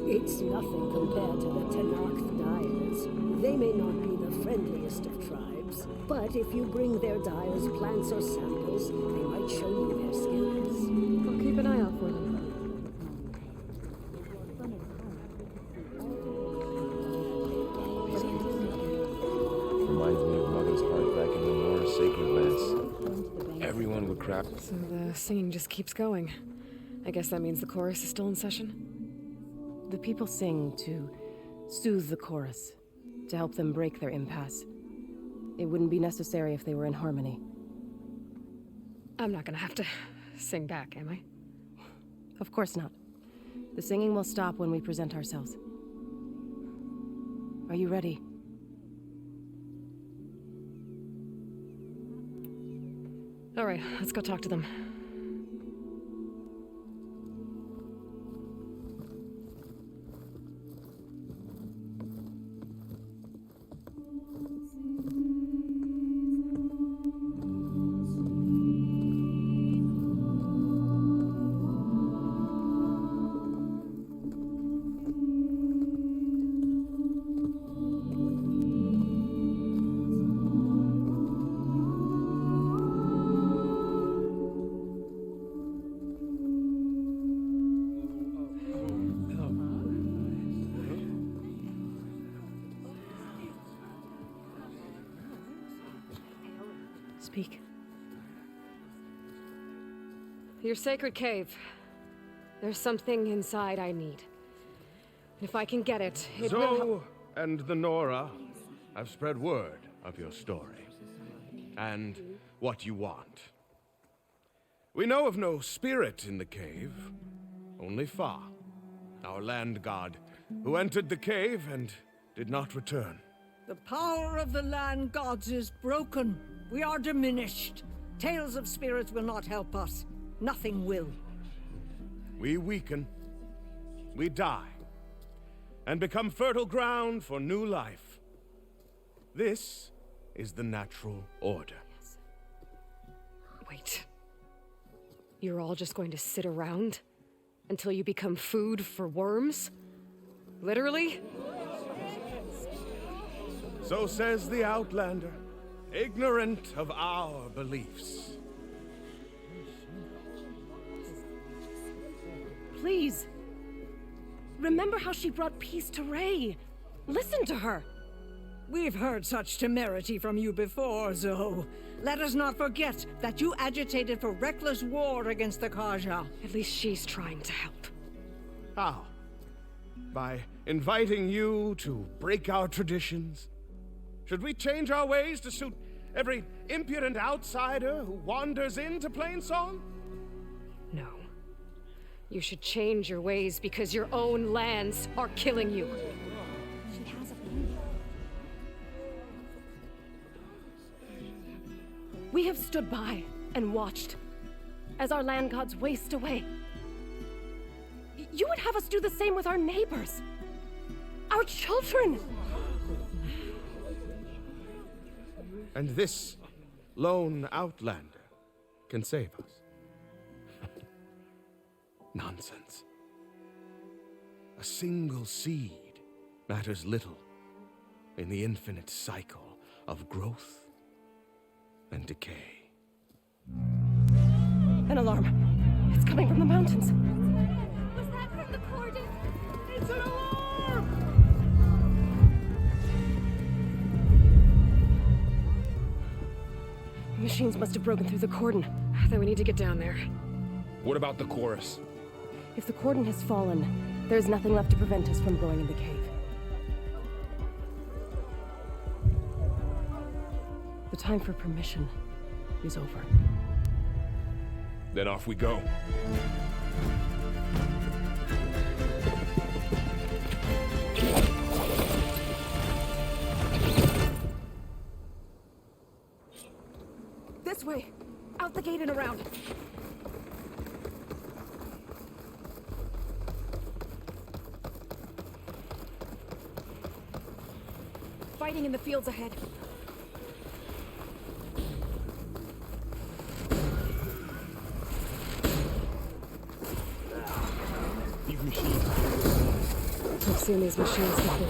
N: It's nothing compared to the Tenakth dyers. They may not be the friendliest of tribes, but if you bring their dyers plants or samples, they might show you their skills.
B: I'll keep an eye out for them.
J: Reminds me of Mother's heart back in the Nora sacred lands. Everyone would crap.
B: So the singing just keeps going. I guess that means the chorus is still in session?
O: The people sing to soothe the chorus, to help them break their impasse. It wouldn't be necessary if they were in harmony.
B: I'm not gonna have to sing back, am I?
O: Of course not. The singing will stop when we present ourselves. Are you ready?
B: All right, let's go talk to them.
O: Speak.
B: Your sacred cave. There's something inside I need. If I can get it, it will
P: Zoe and the Nora have spread word of your story. And what you want. We know of no spirit in the cave, only Fa, our land god, who entered the cave and did not return.
Q: The power of the land gods is broken. We are diminished. Tales of spirits will not help us. Nothing will.
P: We weaken, we die, and become fertile ground for new life. This is the natural order.
B: Wait. You're all just going to sit around until you become food for worms? Literally?
P: So says the Outlander, ignorant of our beliefs.
O: Please. Remember how she brought peace to Ray. Listen to her.
Q: We've heard such temerity from you before, Zoe. Let us not forget that you agitated for reckless war against the Kaja.
B: At least she's trying to help.
P: How? By inviting you to break our traditions? Should we change our ways to suit every impudent outsider who wanders into Plainsong?
B: No. You should change your ways because your own lands are killing you.
C: She has a plan.
O: We have stood by and watched as our land gods waste away. You would have us do the same with our neighbors, our children.
P: And this lone outlander can save us. Nonsense. A single seed matters little in the infinite cycle of growth and decay.
O: An alarm. It's coming from the mountains.
C: Was that from the cordon? It's
O: machines must have broken through the cordon.
B: Then we need to get down there.
J: What about the chorus?
O: If the cordon has fallen, there's nothing left to prevent us from going in the cave. The time for permission is over.
J: Then off we go.
A: This way! Out the gate and around! Fighting in the fields ahead.
J: These machines.
B: I've seen these machines before.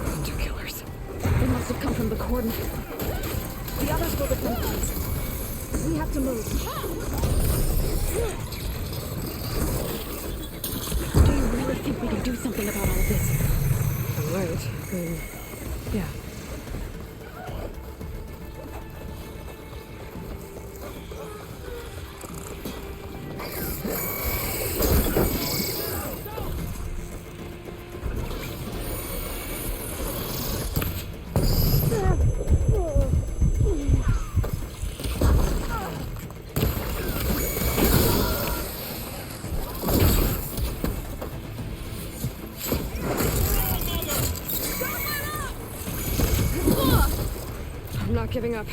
B: Hunter killers.
A: They must have come from the cordon. The others will defend us. We have to move. Do you really think we can do something about all of this?
B: Right, then... yeah. I'm not giving up.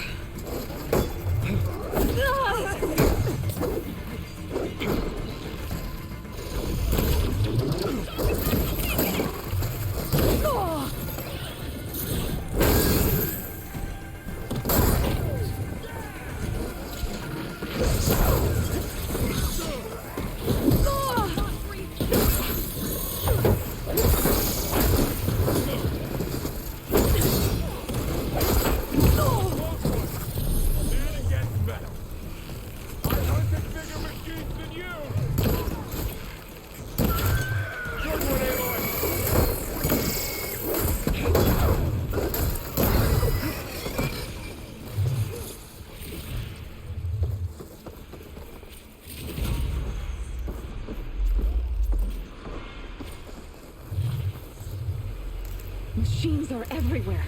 A: Machines are everywhere.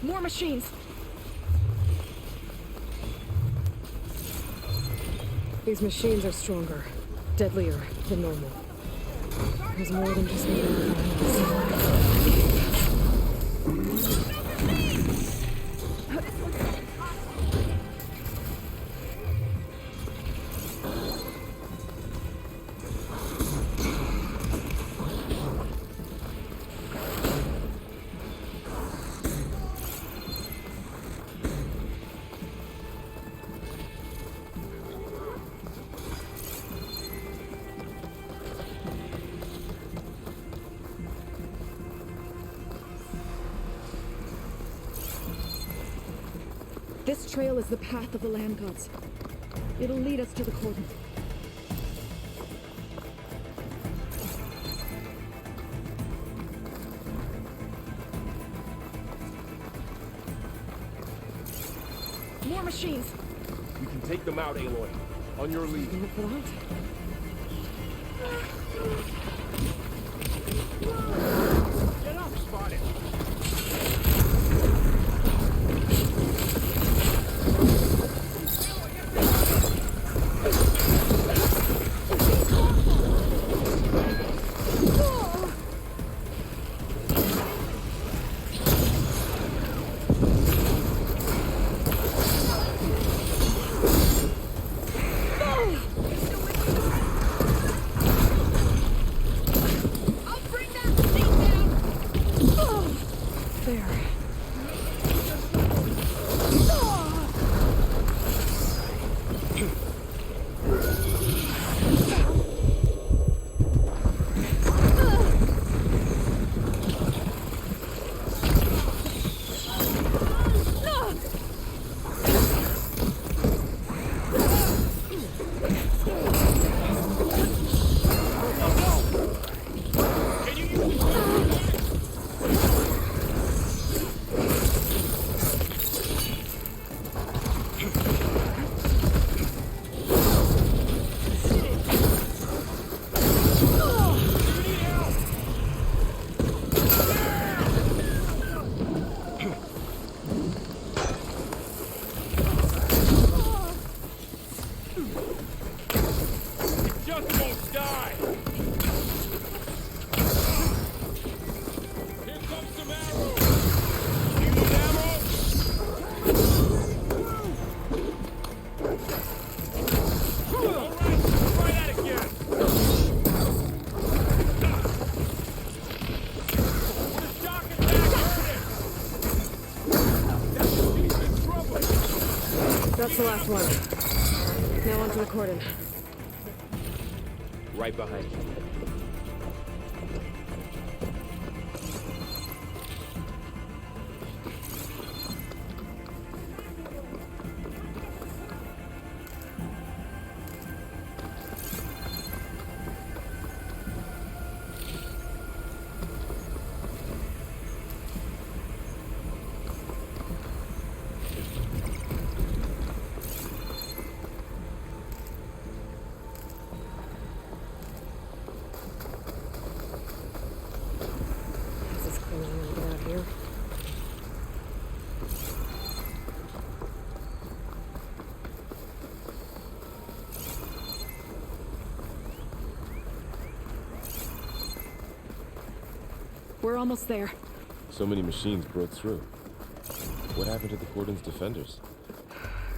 A: More machines.
B: These machines are stronger, deadlier than normal. There's more than just moving
A: This trail is the path of the land gods. It'll lead us to the cordon. More machines!
J: We can take them out, Aloy. On your lead.
B: Look for that.
J: Get up, spotted!
B: That's one. Now onto the cordon.
H: Right behind you.
B: We're almost there.
J: So many machines broke through. What happened to the cordon's defenders?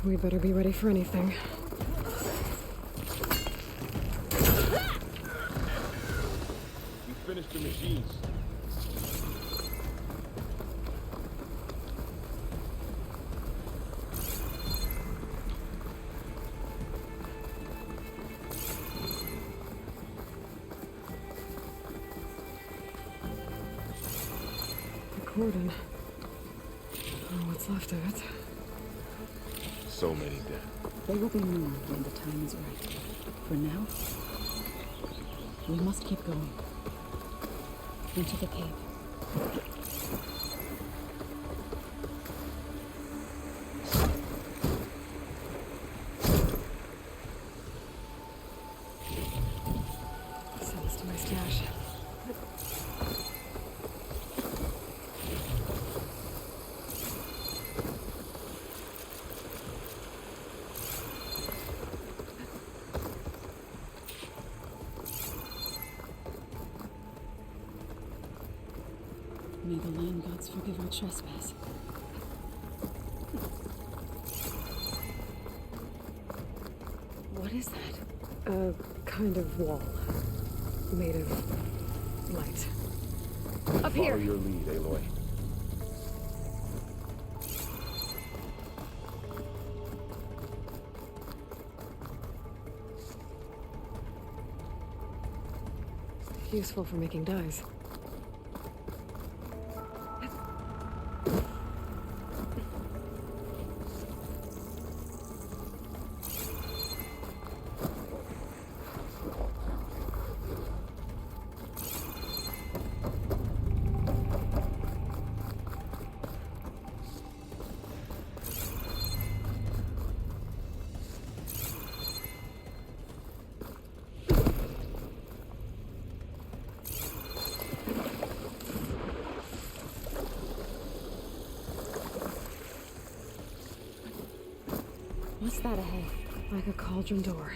B: We better be ready for anything.
J: We finished the machines.
B: Cordon. Oh, what's left of it.
J: So many dead.
G: They will be moved when the time is right. For now, we must keep going. Into the cave.
B: Send this to my stash.
G: May the land gods forgive our trespass.
B: What is that? A kind of wall. Made of light. Up here!
J: Follow your lead, Aloy.
B: Useful for making dyes.
G: What's that ahead?
B: Like a cauldron door.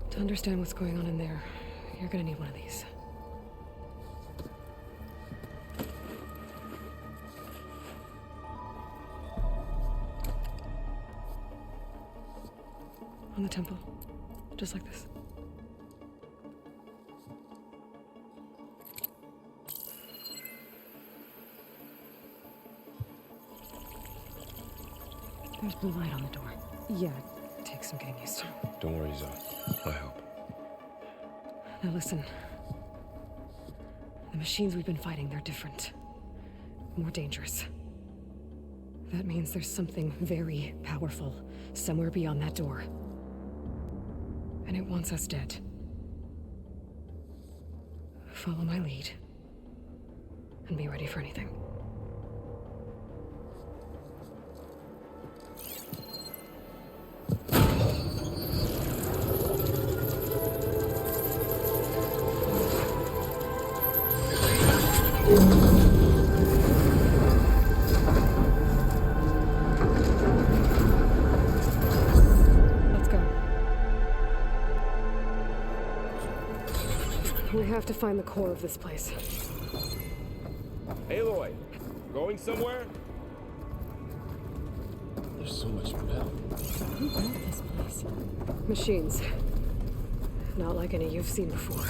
B: To understand what's going on in there, you're gonna need one of these. On the temple. Just like this. There's blue light on the door. Yeah, it takes some getting used to.
J: Don't worry, Zoe. I help.
B: Now listen. The machines we've been fighting, they're different. More dangerous. That means there's something very powerful somewhere beyond that door. And it wants us dead. Follow my lead. And be ready for anything. We have to find the core of this place.
J: Aloy, going somewhere?
H: The
J: There's so much metal.
I: Who built this place?
B: Machines. Not like any you've seen before.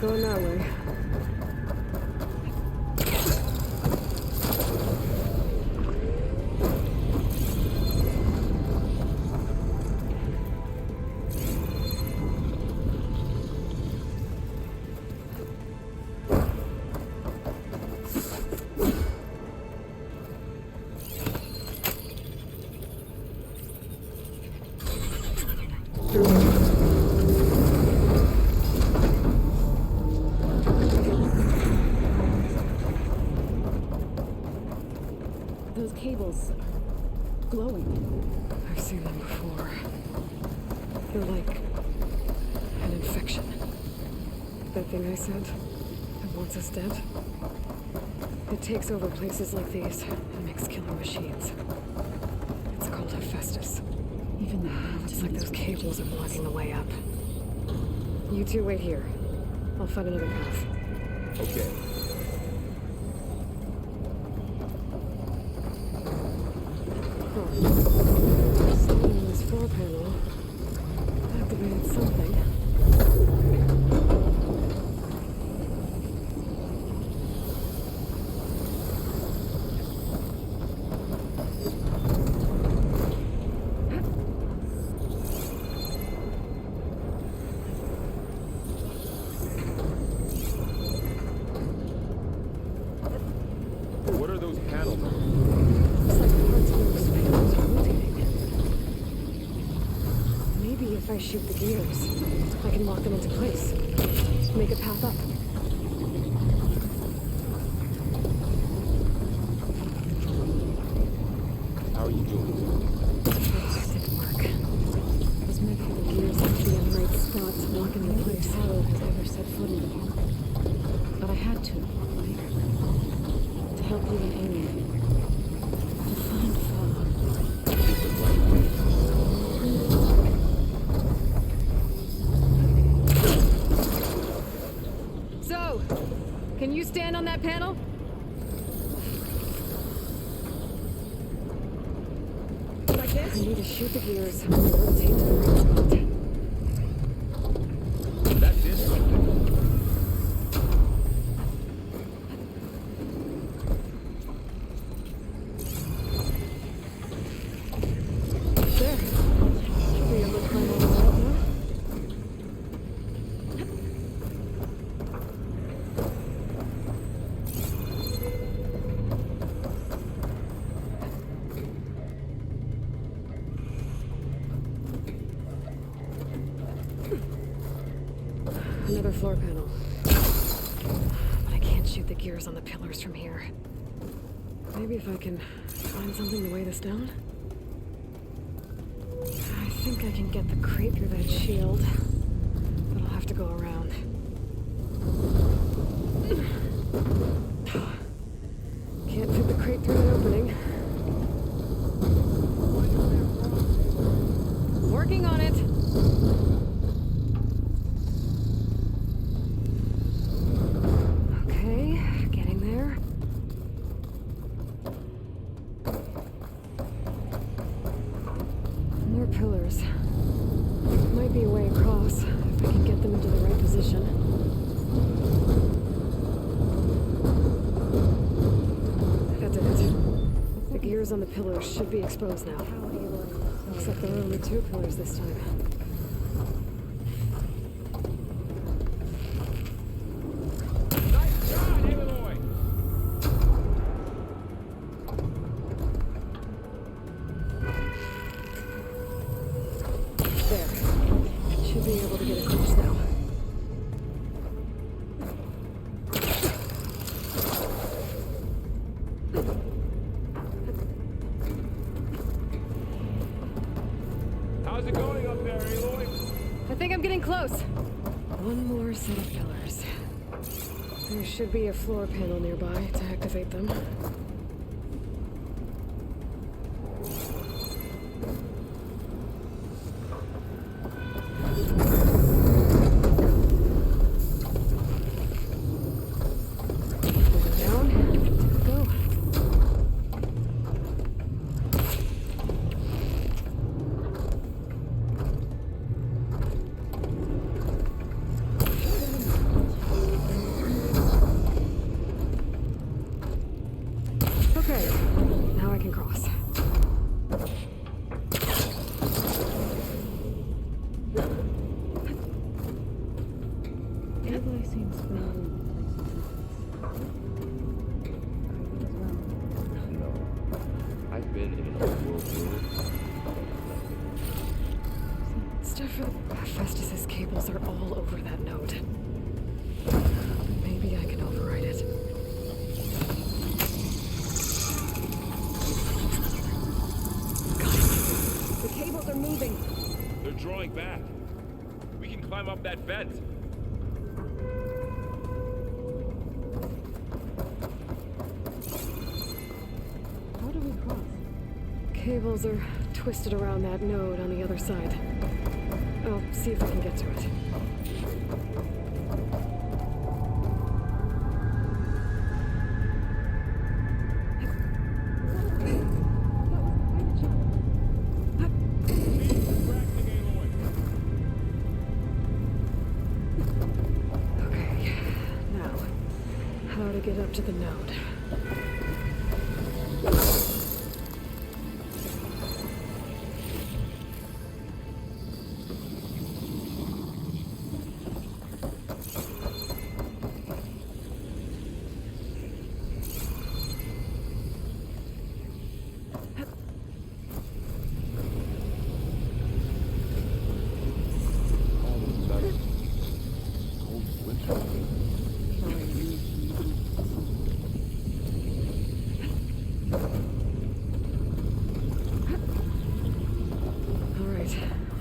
B: Going that way.
I: Those cables are glowing.
B: I've seen them before. They're like an infection. That thing I said that wants us dead. It takes over places like these and makes killer machines. It's called Hephaestus.
I: Even the
B: It's like those cables are blocking the way up. You two wait here. I'll find another path.
F: Okay.
B: Something in this floor panel activated something.
J: What are those panels?
B: Looks like parts of those panels are rotating. Maybe if I shoot the gears, I can lock them into place. Make a path up.
J: How are you doing?
B: That didn't work. Those metal gears have to be in the right spot to lock into place.
I: Varl has ever set foot in here. But I had to. To help you and Erend. To find Varl.
B: So, can you stand on that panel? Like this? I need to shoot the gears and rotate to the right spot.
J: That did something.
B: There. Should be able to climb all the way up now. Another floor panel. But I can't shoot the gears on the pillars from here. Maybe if I can find something to weigh this down? I think I can get the crate through that shield, but I'll have to go around. Can't fit the crate through that opening. Working on it. Okay, getting there. More pillars. girders on the pillars should be exposed now. Looks like there are only 2 pillars this time.
J: Nice shot, Aloy!
B: There. Should be able to get across now.
J: How's it going up there, Aloy?
B: I think I'm getting close. One more set of pillars. There should be a floor panel nearby to activate them. Hephaestus's cables are all over that node. Maybe I can override it. Got it. The cables are moving.
J: They're drawing back. We can climb up that fence.
B: How do we cross? Cables are twisted around that node on the other side. I'll see if I can get to it. Okay, now, how to get up to the node.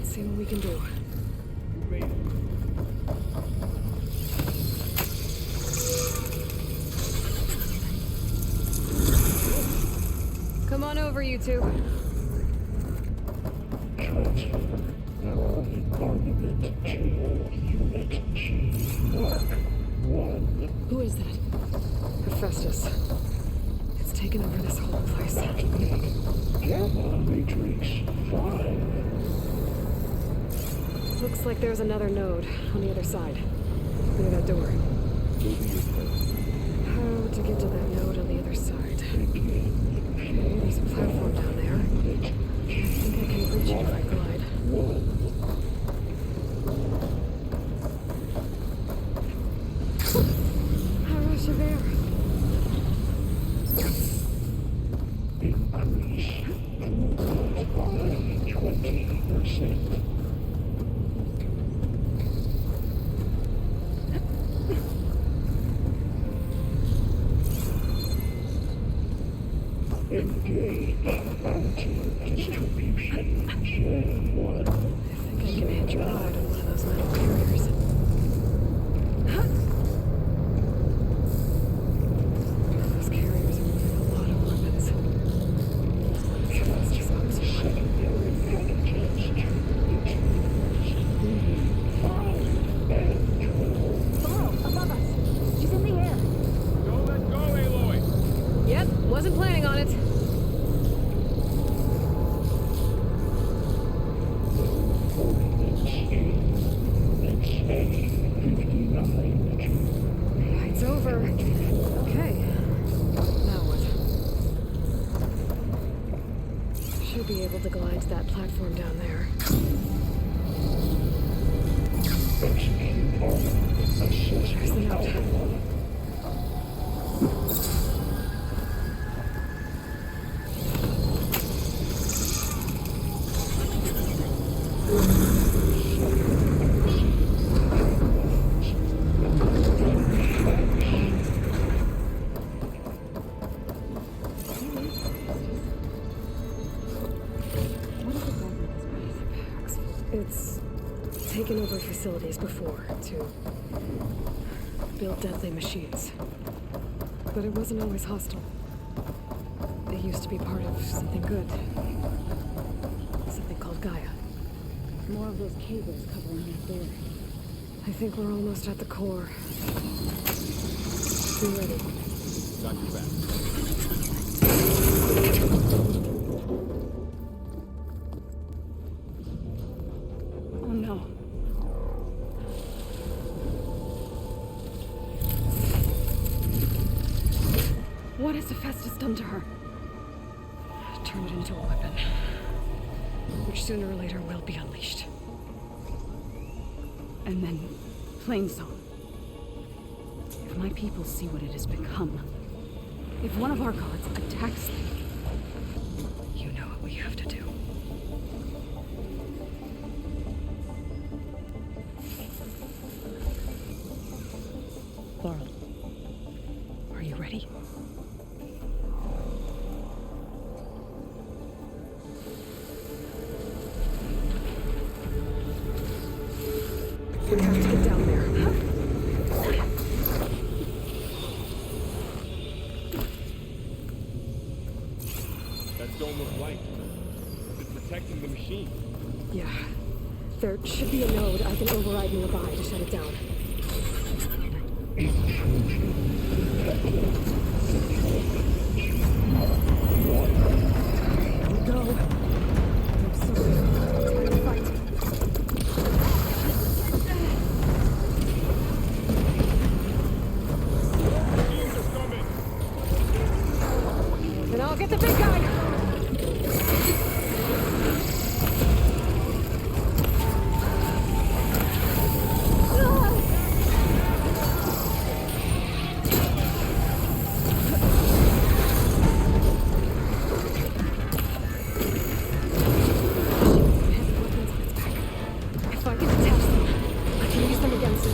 B: See what we can do. Come on over, you two. Who is that? Hephaestus. It's taken over this whole place. Looks like there's another node on the other side, near that door. How to get to that node on the other side? Okay, there's a platform down there. I think I can reach it if I glide. Wasn't planning on it. It's over. Okay. Now what? to glide to that platform down there. There's the note. It's taken over facilities before to build deadly machines. But it wasn't always hostile. It used to be part of something good. Something called Gaia.
G: More of those cables covering that door.
B: I think we're almost at the core. Be ready.
F: Got your back.
I: Oh no.
B: What has Hephaestus done to her? Turned it into a weapon, which sooner or later will be unleashed.
I: And then, Plainsong. If my people see what it has become, if one of our gods attacks them,
B: you know what we have to do.
I: Varl,
B: are you ready? We have to get down there.
F: That dome looks light. It's protecting the machine.
B: Yeah. There should be a node I can override nearby to shut it down. Here we go. I'm so good. Time to fight. Then I'll get the big guy! If I can attach them, I can use them against it.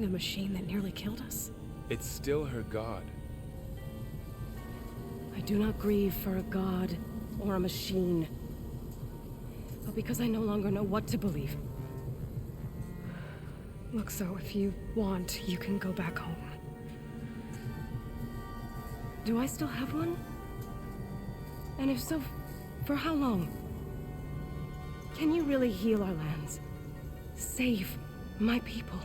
O: fighting a machine that nearly killed us?
J: It's still her god.
O: I do not grieve for a god or a machine, but because I no longer know what to believe.
B: Look, so if you want, you can go back home.
O: Do I still have one? And if so, for how long? Can you really heal our lands? Save my people?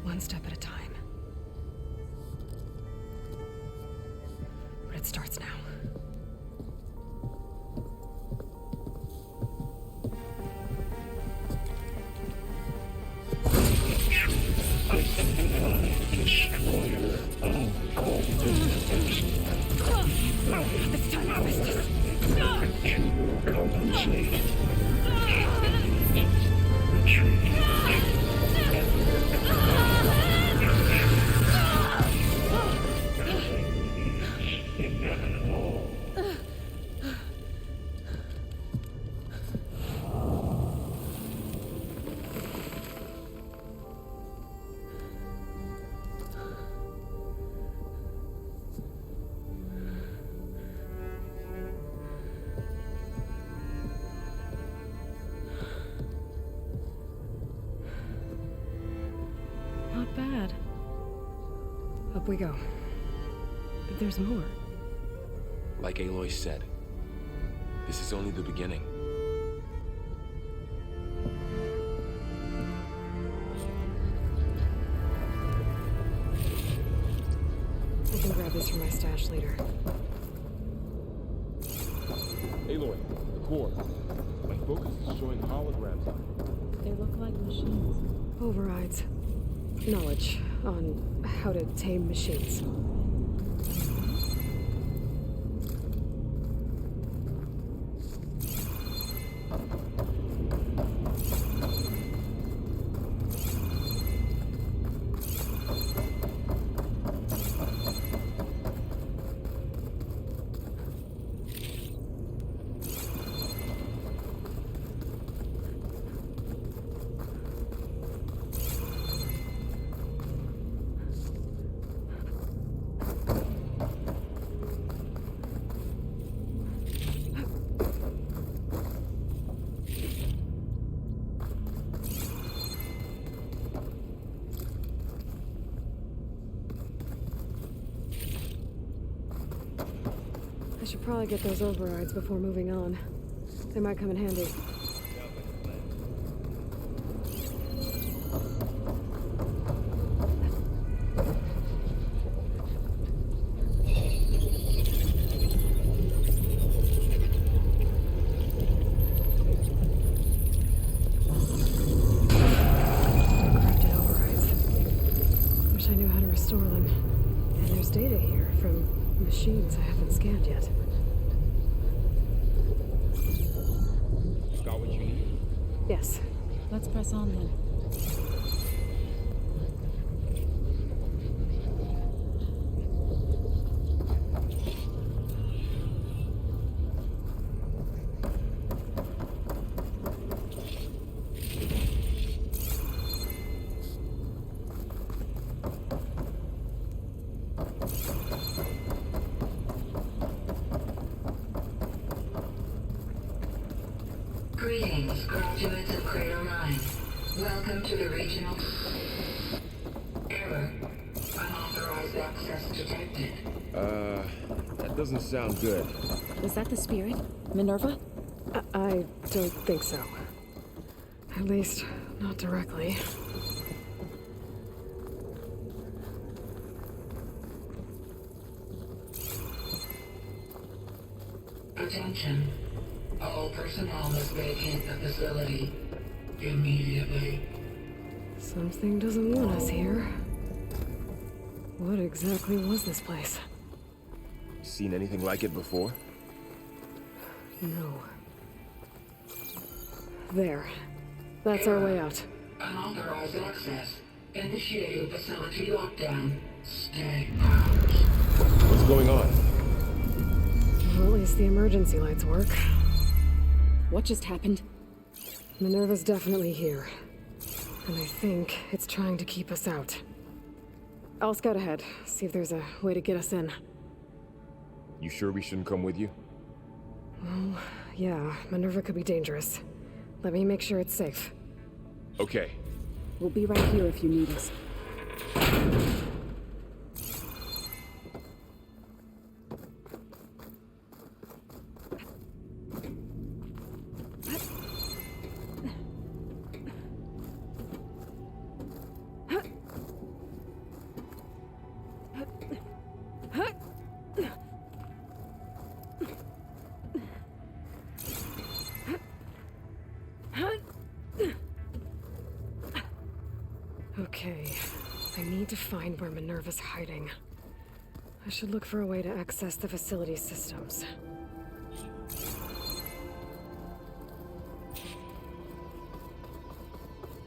B: One step at a time. But it starts now.
O: It's time to resist.
R: Compensate. Retreat.
O: Not bad.
B: Up we go.
O: But there's more.
J: Like Aloy said, this is only the beginning.
B: I can grab this from my stash later.
S: Aloy, the core. My focus is showing holograms on it.
G: They look like machines.
B: Overrides. Knowledge on how to tame machines. I should probably get those overrides before moving on. They might come in handy. Corrupted overrides. Wish I knew how to restore them. And there's data here from machines I haven't scanned yet.
S: Got what you need?
B: Yes.
G: Let's press on then.
T: Greetings, graduates of Crater 9. Welcome to the regional... Error. Unauthorized access detected.
S: That doesn't sound good.
G: Was that the spirit? Minerva?
B: I don't think so. At least, not directly.
T: Attention. All personnel must vacate the facility immediately.
B: Something doesn't want us here. What exactly was this place?
S: Seen anything like it before?
B: No. There. That's our way out.
T: Unauthorized access. Initiating facility lockdown. Stay out.
S: What's going on?
B: Well, at least the emergency lights work.
I: What just happened?
B: Minerva's definitely here. And I think it's trying to keep us out. I'll scout ahead, see if there's a way to get us in.
S: You sure we shouldn't come with you?
B: Well, yeah, Minerva could be dangerous. Let me make sure it's safe.
S: Okay.
I: We'll be right here if you need us.
B: Okay, I need to find where Minerva's hiding. I should look for a way to access the facility systems.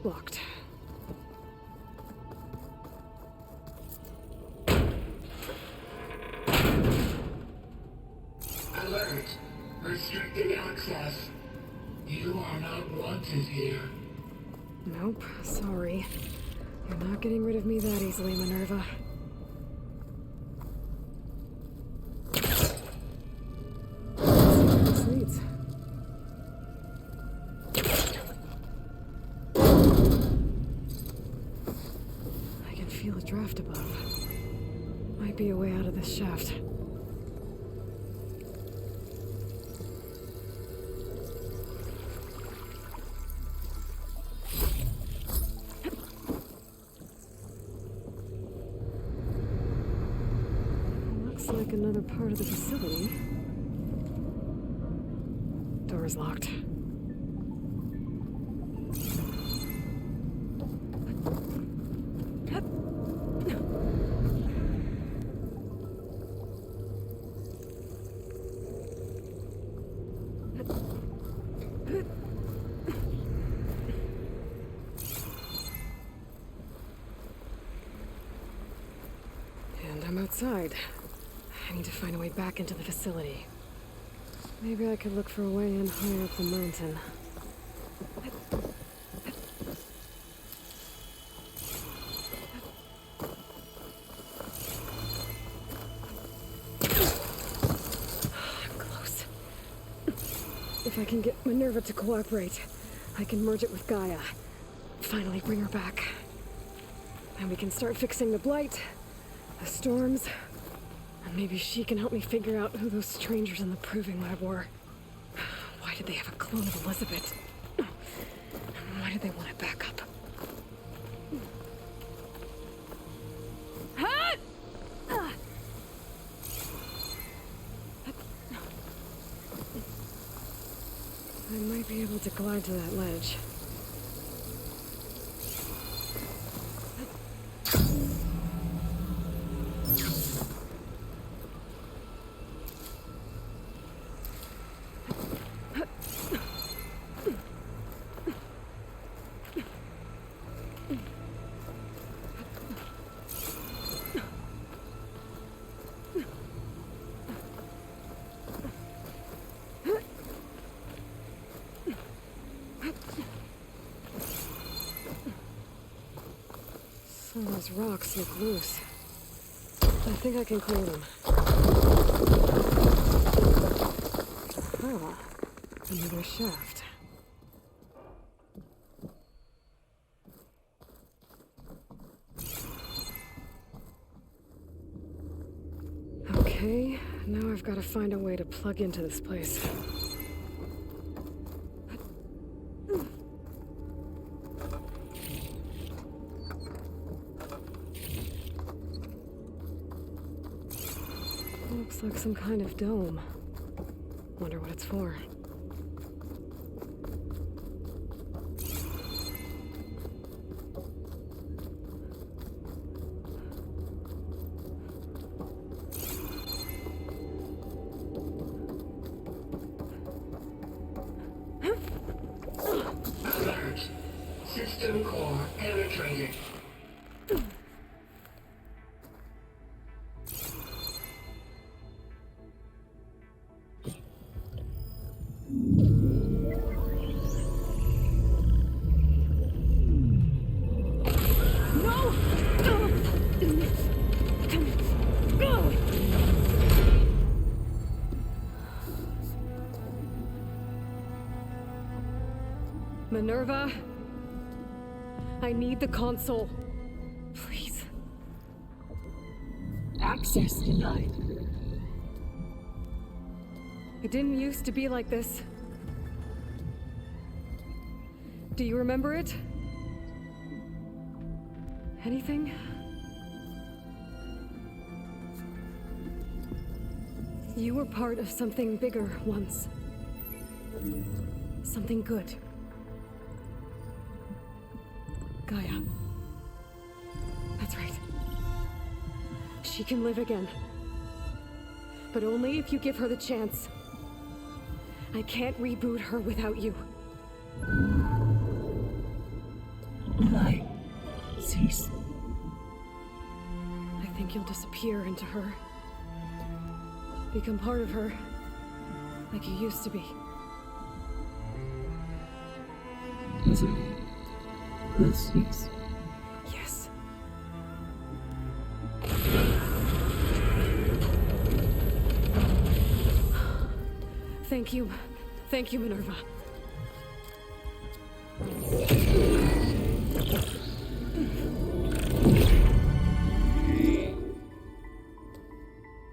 B: Locked.
T: Alert! Restricted access. You are not wanted here.
B: Nope, sorry. You're not getting rid of me that easily, Minerva. Let's see where this leads. I can feel a draft above. Might be a way out of this shaft. Like another part of the facility. Door's locked. And I'm outside. I need to find a way back into the facility. Maybe I could look for a way in higher up the mountain. I'm close. If I can get Minerva to cooperate, I can merge it with Gaia. Finally bring her back. And we can start fixing the blight, the storms, and maybe she can help me figure out who those strangers in the proving lab were. Why did they have a clone of Elizabeth? And why did they want it back up? I might be able to glide to that ledge. Some of those rocks look loose. I think I can clear them. Ah, another shaft. Okay, now I've got to find a way to plug into this place. Looks like some kind of dome. Wonder what it's for.
T: Alert. System core penetrated.
B: Minerva, I need the console. Please.
N: Access denied.
B: It didn't used to be like this. Do you remember it? Anything? You were part of something bigger once. Something good. Gaia. That's right. She can live again. But only if you give her the chance. I can't reboot her without you.
N: Aloy, cease.
B: I think you'll disappear into her. Become part of her, like you used to be.
N: Cease.
B: Yes. Thank you. Thank you, Minerva.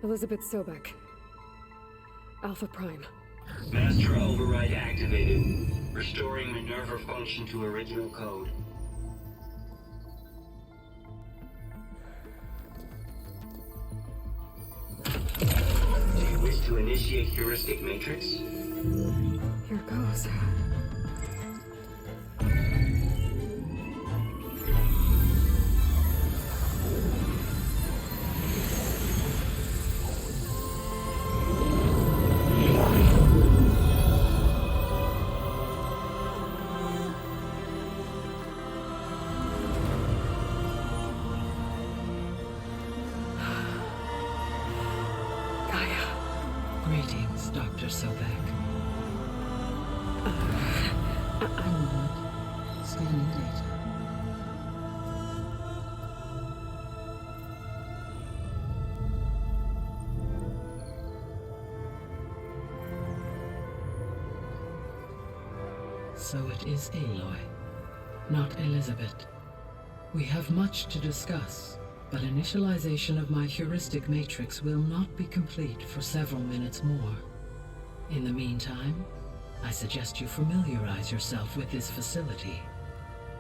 B: Elizabeth Sobek. Alpha Prime.
R: Master override activated. Restoring Minerva function to original code. Do you wish to initiate heuristic matrix?
B: Here goes.
U: Greetings, Dr. Sobek. I'm not scanning data. So it is Aloy, not Elizabeth. We have much to discuss. But initialization of my heuristic matrix will not be complete for several minutes more. In the meantime, I suggest you familiarize yourself with this facility.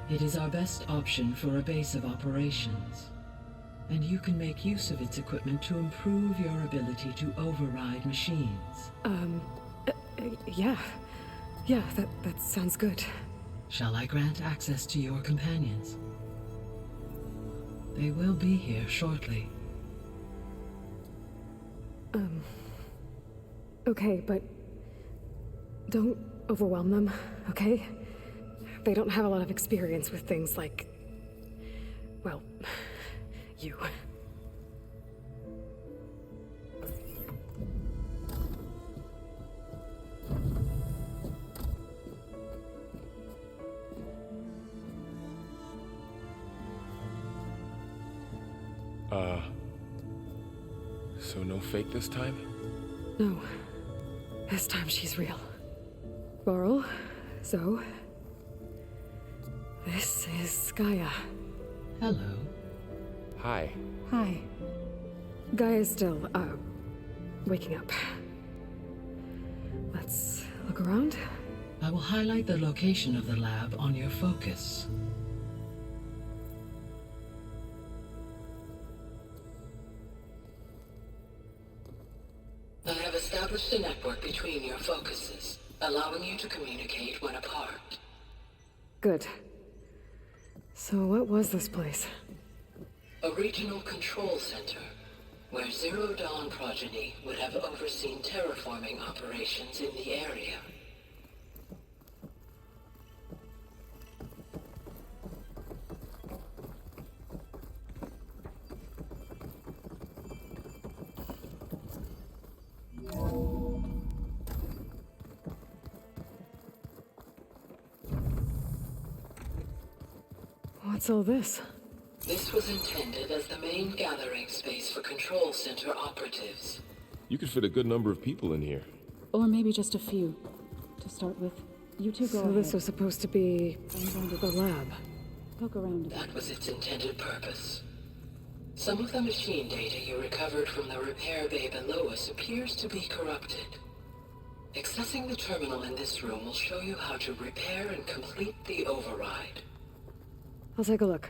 U: It is our best option for a base of operations, and you can make use of its equipment to improve your ability to override machines.
B: Yeah. Yeah, that sounds good.
U: Shall I grant access to your companions? They will be here shortly.
B: Okay, but don't overwhelm them, okay? They don't have a lot of experience with things like, well, you.
J: So no fake this time?
B: No. This time she's real. Varl, Zoe. This is Gaia.
U: Hello.
J: Hi.
B: Hi. Gaia's still, waking up. Let's look around.
U: I will highlight the location of the lab on your focus. I have established a network between your focuses, allowing you to communicate when apart.
B: Good. So what was this place?
U: A regional control center, where Zero Dawn progeny would have overseen terraforming operations in the area.
B: What's all this?
U: This was intended as the main gathering space for control center operatives.
S: You could fit a good number of people in here.
I: Or maybe just a few, to start with.
E: You two go
B: So this was supposed to be the lab.
E: Poke around.
U: That was its intended purpose. Some of the machine data you recovered from the repair bay below us appears to be corrupted. Accessing the terminal in this room will show you how to repair and complete the override.
B: I'll take a look.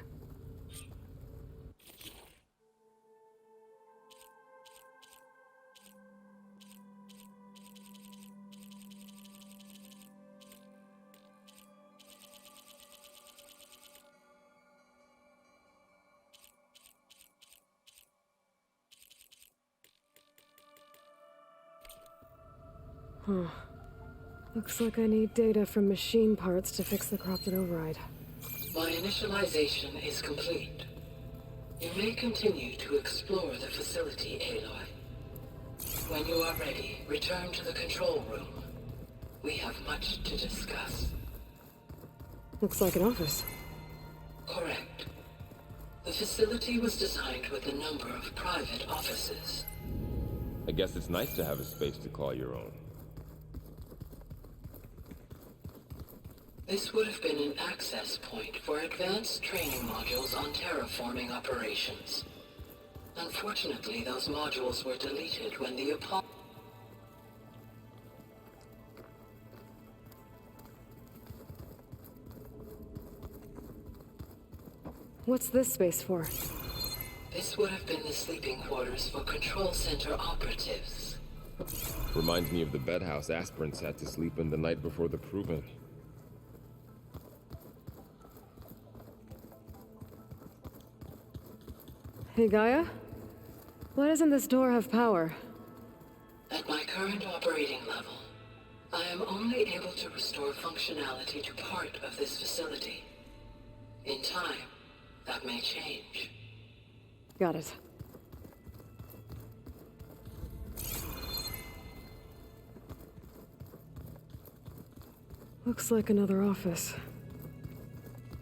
B: Huh. Looks like I need data from machine parts to fix the corrupted override.
U: My initialization is complete. You may continue to explore the facility, Aloy. When you are ready, return to the control room. We have much to discuss.
B: Looks like an office.
U: Correct. The facility was designed with a number of private offices.
J: I guess it's nice to have a space to call your own.
U: This would have been an access point for advanced training modules on terraforming operations. Unfortunately, those modules were deleted when the Apollo...
B: What's this space for?
U: This would have been the sleeping quarters for control center operatives.
J: Reminds me of the bedhouse aspirants had to sleep in the night before the proving.
B: Hey, Gaia? Why doesn't this door have power?
U: At my current operating level, I am only able to restore functionality to part of this facility. In time, that may change.
B: Got it. Looks like another office.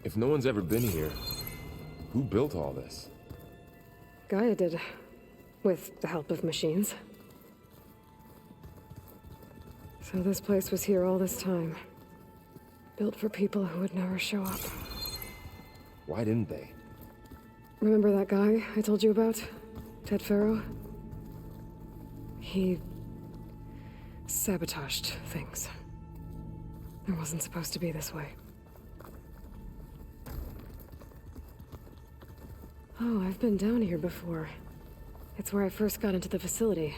J: If no one's ever been here, who built all this?
B: Gaia did. With the help of machines. So this place was here all this time. Built for people who would never show up.
J: Why didn't they?
B: Remember that guy I told you about? Ted Farrow? He... sabotaged things. It wasn't supposed to be this way. Oh, I've been down here before. It's where I first got into the facility.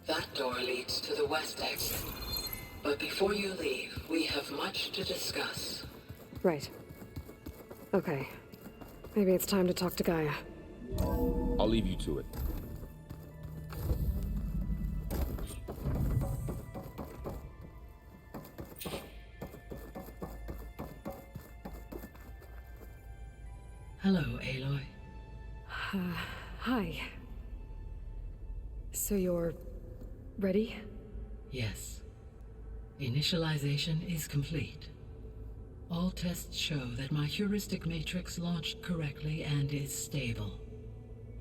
U: That door leads to the west exit. But before you leave, we have much to discuss.
B: Right. Okay. Maybe it's time to talk to Gaia.
J: I'll leave you to it.
U: Hello, Aloy.
B: Hi. So you're... ready?
U: Yes. Initialization is complete. All tests show that my heuristic matrix launched correctly and is stable.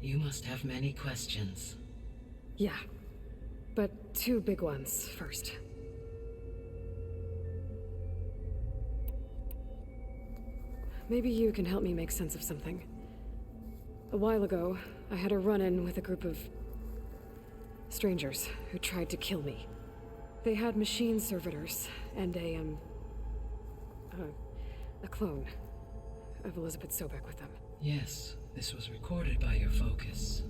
U: You must have many questions.
B: Yeah. But two big ones first. Maybe you can help me make sense of something. A while ago, I had a run-in with a group of... strangers who tried to kill me. They had machine servitors and a clone of Elizabeth Sobek with them.
U: Yes, this was recorded by your focus.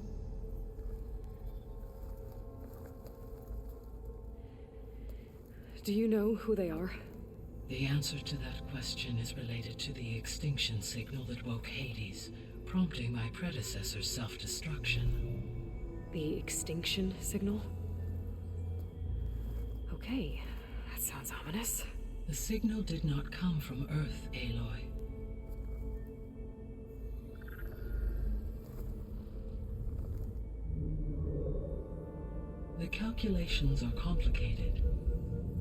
B: Do you know who they are?
U: The answer to that question is related to the extinction signal that woke Hades, prompting my predecessor's self-destruction.
B: The extinction signal? Okay, that sounds ominous.
U: The signal did not come from Earth, Aloy. The calculations are complicated,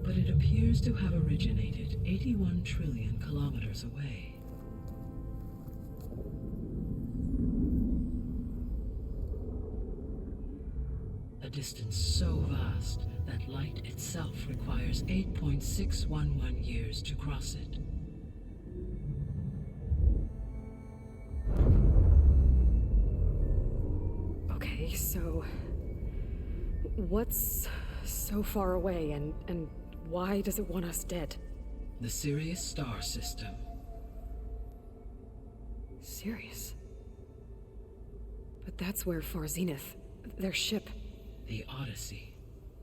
U: but it appears to have originated 81 trillion kilometers away. A distance so vast that light itself requires 8.611 years to cross it.
B: Okay, so what's so far away and why does it want us dead?
U: The Sirius star system.
B: Sirius? But that's where Far Zenith, their ship.
U: The Odyssey.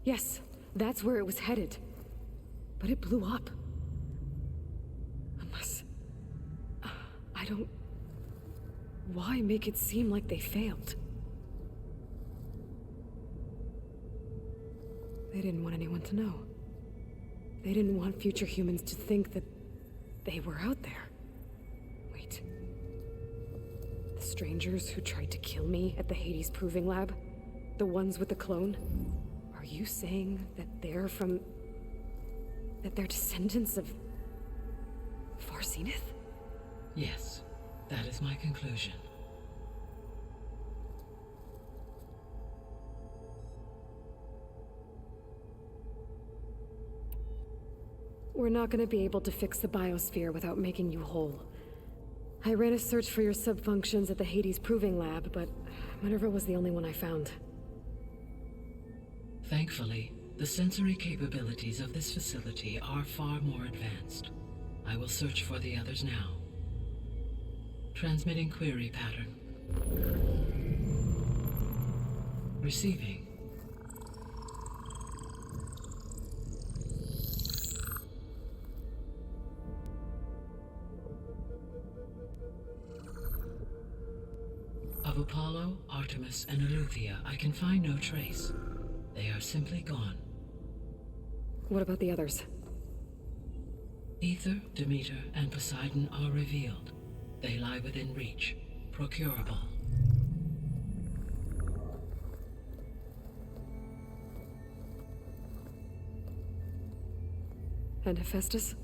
B: Yes, that's where it was headed. But it blew up. Unless... I don't... Why make it seem like they failed? They didn't want anyone to know. They didn't want future humans to think that they were out there. Wait. The strangers who tried to kill me at the Hades Proving Lab? The ones with the clone? Are you saying that they're from... that they're descendants of... Far Zenith?
U: Yes, that is my conclusion.
B: We're not gonna be able to fix the biosphere without making you whole. I ran a search for your sub-functions at the Hades Proving Lab, but Minerva was the only one I found.
U: Thankfully, the sensory capabilities of this facility are far more advanced. I will search for the others now. Transmitting query pattern. Receiving. Of Apollo, Artemis, and Eleuthia, I can find no trace. They are simply gone.
B: What about the others?
U: Ether, Demeter, and Poseidon are revealed. They lie within reach, procurable.
B: And Hephaestus?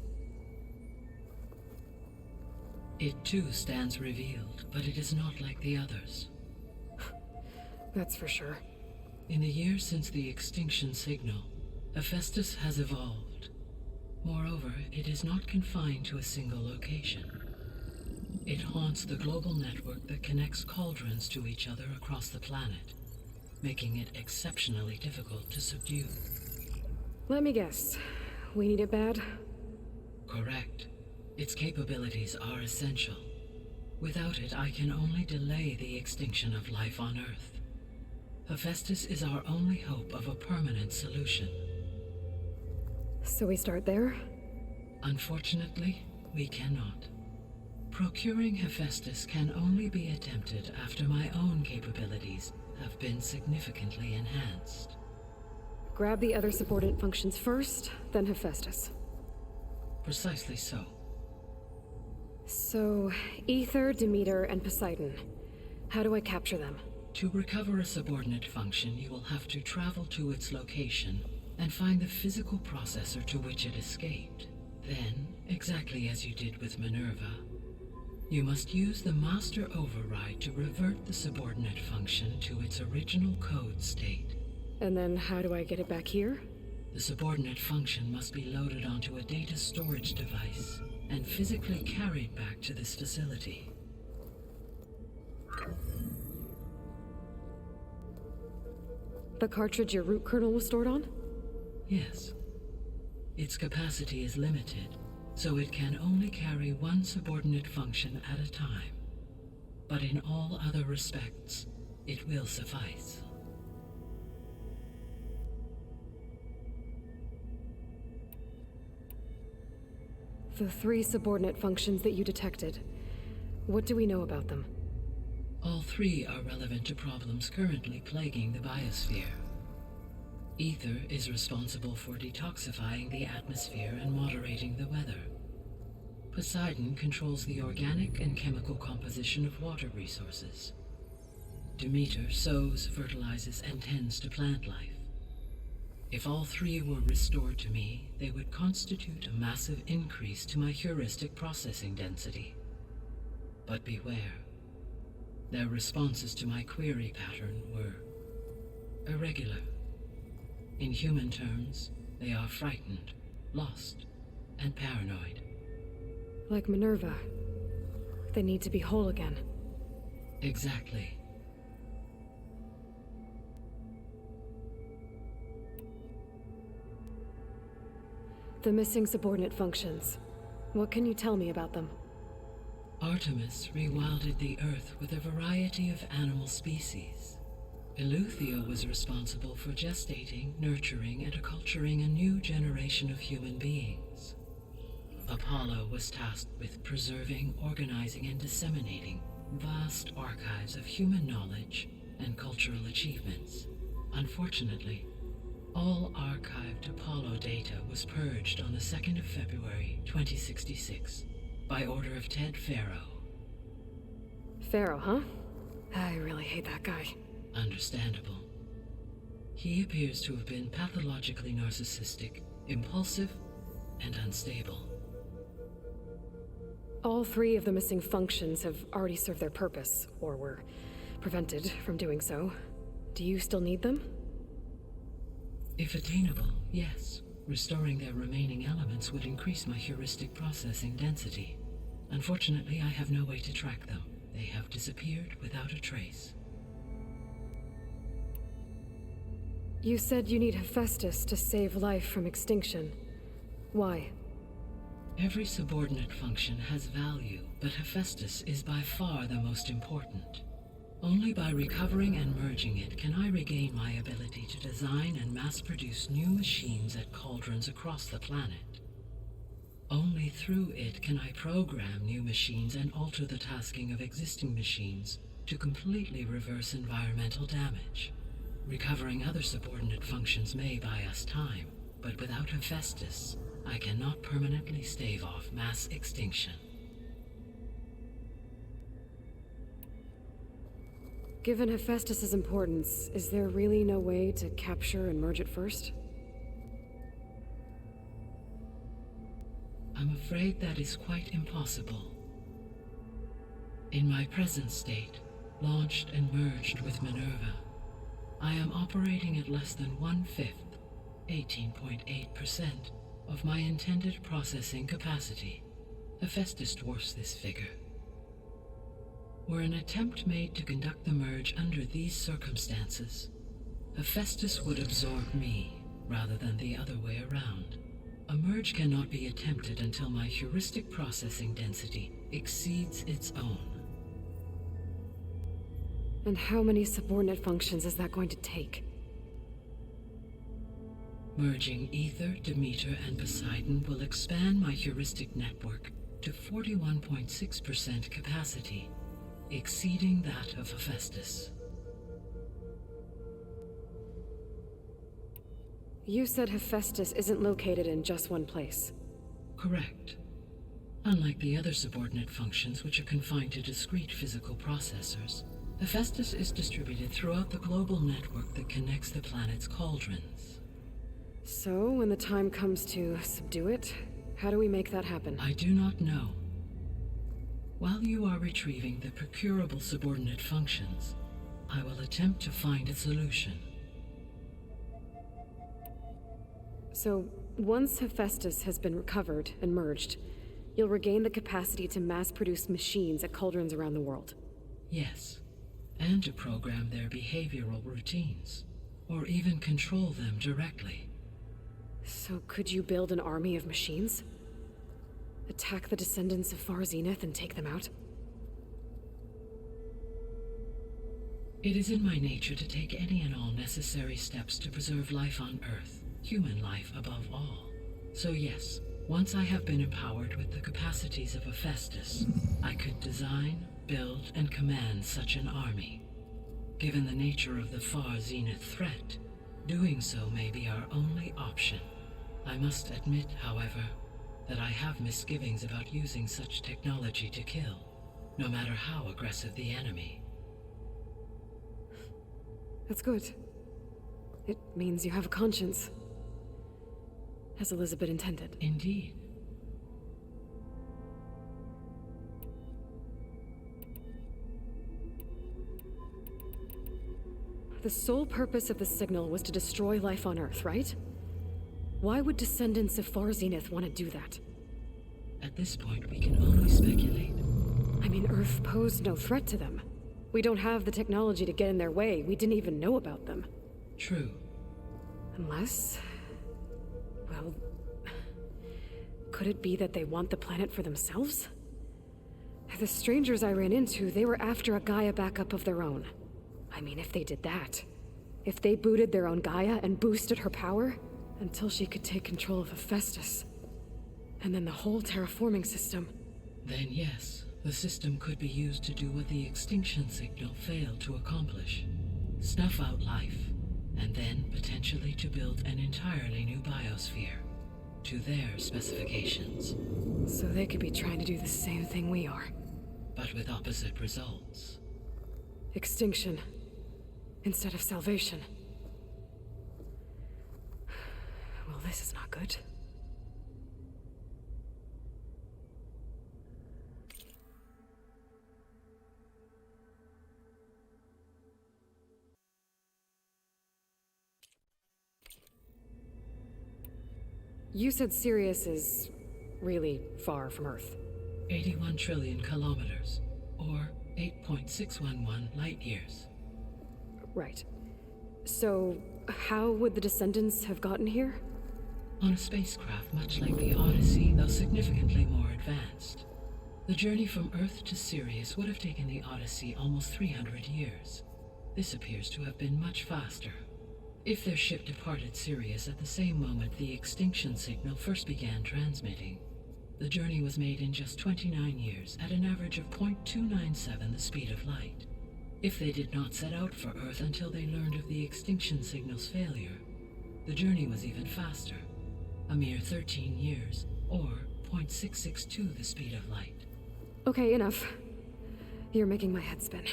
U: It too stands revealed, but it is not like the others.
B: That's for sure.
U: In the years since the extinction signal, Hephaestus has evolved. Moreover, it is not confined to a single location. It haunts the global network that connects cauldrons to each other across the planet, making it exceptionally difficult to subdue.
B: Let me guess. We need it bad?
U: Correct. Its capabilities are essential. Without it, I can only delay the extinction of life on Earth. Hephaestus is our only hope of a permanent solution.
B: So we start there?
U: Unfortunately, we cannot. Procuring Hephaestus can only be attempted after my own capabilities have been significantly enhanced.
B: Grab the other subordinate functions first, then Hephaestus.
U: Precisely so.
B: So, Ether, Demeter, and Poseidon. How do I capture them?
U: To recover a subordinate function, you will have to travel to its location and find the physical processor to which it escaped. Then, exactly as you did with Minerva, you must use the master override to revert the subordinate function to its original code state.
B: And then how do I get it back here?
U: The subordinate function must be loaded onto a data storage device and physically carried back to this facility.
B: The cartridge your root kernel was stored on?
U: Yes. Its capacity is limited, so it can only carry one subordinate function at a time. But in all other respects, it will suffice.
B: The 3 subordinate functions that you detected. What do we know about them?
U: All 3 are relevant to problems currently plaguing the biosphere. Ether is responsible for detoxifying the atmosphere and moderating the weather. Poseidon controls the organic and chemical composition of water resources. Demeter sows, fertilizes, and tends to plant life. If all three were restored to me, they would constitute a massive increase to my heuristic processing density. But beware. Their responses to my query pattern were irregular. In human terms, they are frightened, lost, and paranoid.
B: Like Minerva. They need to be whole again.
U: Exactly.
B: The missing subordinate functions. What can you tell me about them?
U: Artemis rewilded the Earth with a variety of animal species. Eleuthia was responsible for gestating, nurturing, and acculturating a new generation of human beings. Apollo was tasked with preserving, organizing, and disseminating vast archives of human knowledge and cultural achievements. Unfortunately, all archived Apollo data was purged on the 2nd of February, 2066, by order of Ted Farrow.
B: Farrow, huh? I really hate that guy.
U: Understandable. He appears to have been pathologically narcissistic, impulsive, and unstable.
B: All three of the missing functions have already served their purpose, or were prevented from doing so. Do you still need them?
U: If attainable, yes. Restoring their remaining elements would increase my heuristic processing density. Unfortunately, I have no way to track them. They have disappeared without a trace.
B: You said you need Hephaestus to save life from extinction. Why?
U: Every subordinate function has value, but Hephaestus is by far the most important. Only by recovering and merging it can I regain my ability to design and mass-produce new machines at cauldrons across the planet. Only through it can I program new machines and alter the tasking of existing machines to completely reverse environmental damage. Recovering other subordinate functions may buy us time, but without Hephaestus, I cannot permanently stave off mass extinction.
B: Given Hephaestus's importance, is there really no way to capture and merge it first?
U: I'm afraid that is quite impossible. In my present state, launched and merged with Minerva, I am operating at less than 1/5, 18.8%, of my intended processing capacity. Hephaestus dwarfs this figure. Were an attempt made to conduct the merge under these circumstances, Hephaestus would absorb me, rather than the other way around. A merge cannot be attempted until my heuristic processing density exceeds its own.
B: And how many subordinate functions is that going to take?
U: Merging Ether, Demeter, and Poseidon will expand my heuristic network to 41.6% capacity, exceeding that of Hephaestus.
B: You said Hephaestus isn't located in just one place.
U: Correct. Unlike the other subordinate functions, which are confined to discrete physical processors, Hephaestus is distributed throughout the global network that connects the planet's cauldrons.
B: So, when the time comes to subdue it, how do we make that happen?
U: I do not know. While you are retrieving the procurable subordinate functions, I will attempt to find a solution.
B: So, once Hephaestus has been recovered and merged, you'll regain the capacity to mass-produce machines at cauldrons around the world.
U: Yes, and to program their behavioral routines, or even control them directly.
B: So could you build an army of machines? Attack the descendants of Far Zenith and take them out?
U: It is in my nature to take any and all necessary steps to preserve life on Earth, human life above all. So yes, once I have been empowered with the capacities of Hephaestus, I could design, build, and command such an army. Given the nature of the Far Zenith threat, doing so may be our only option. I must admit, however, that I have misgivings about using such technology to kill, no matter how aggressive the enemy.
B: That's good. It means you have a conscience. As Elizabeth intended.
U: Indeed.
B: The sole purpose of the signal was to destroy life on Earth, right? Why would descendants of Far Zenith want to do that?
U: At this point, we can only speculate.
B: I mean, Earth posed no threat to them. We don't have the technology to get in their way. We didn't even know about them.
U: True.
B: Unless... well... could it be that they want the planet for themselves? The strangers I ran into, they were after a Gaia backup of their own. I mean, if they did that... if they booted their own Gaia and boosted her power... until she could take control of Hephaestus. And then the whole terraforming system...
U: Then yes, the system could be used to do what the extinction signal failed to accomplish. Snuff out life, and then potentially to build an entirely new biosphere. To their specifications.
B: So they could be trying to do the same thing we are.
U: But with opposite results.
B: Extinction. Instead of salvation. Well, this is not good. You said Sirius is really far from Earth.
U: 81 trillion kilometers, or 8.611 light years.
B: Right. So, how would the descendants have gotten here?
U: On a spacecraft much like the Odyssey, though significantly more advanced. The journey from Earth to Sirius would have taken the Odyssey almost 300 years. This appears to have been much faster. If their ship departed Sirius at the same moment the extinction signal first began transmitting, the journey was made in just 29 years at an average of 0.297 the speed of light. If they did not set out for Earth until they learned of the extinction signal's failure, the journey was even faster, a mere 13 years, or 0.662 the speed of light.
B: Okay, enough. You're making my head spin.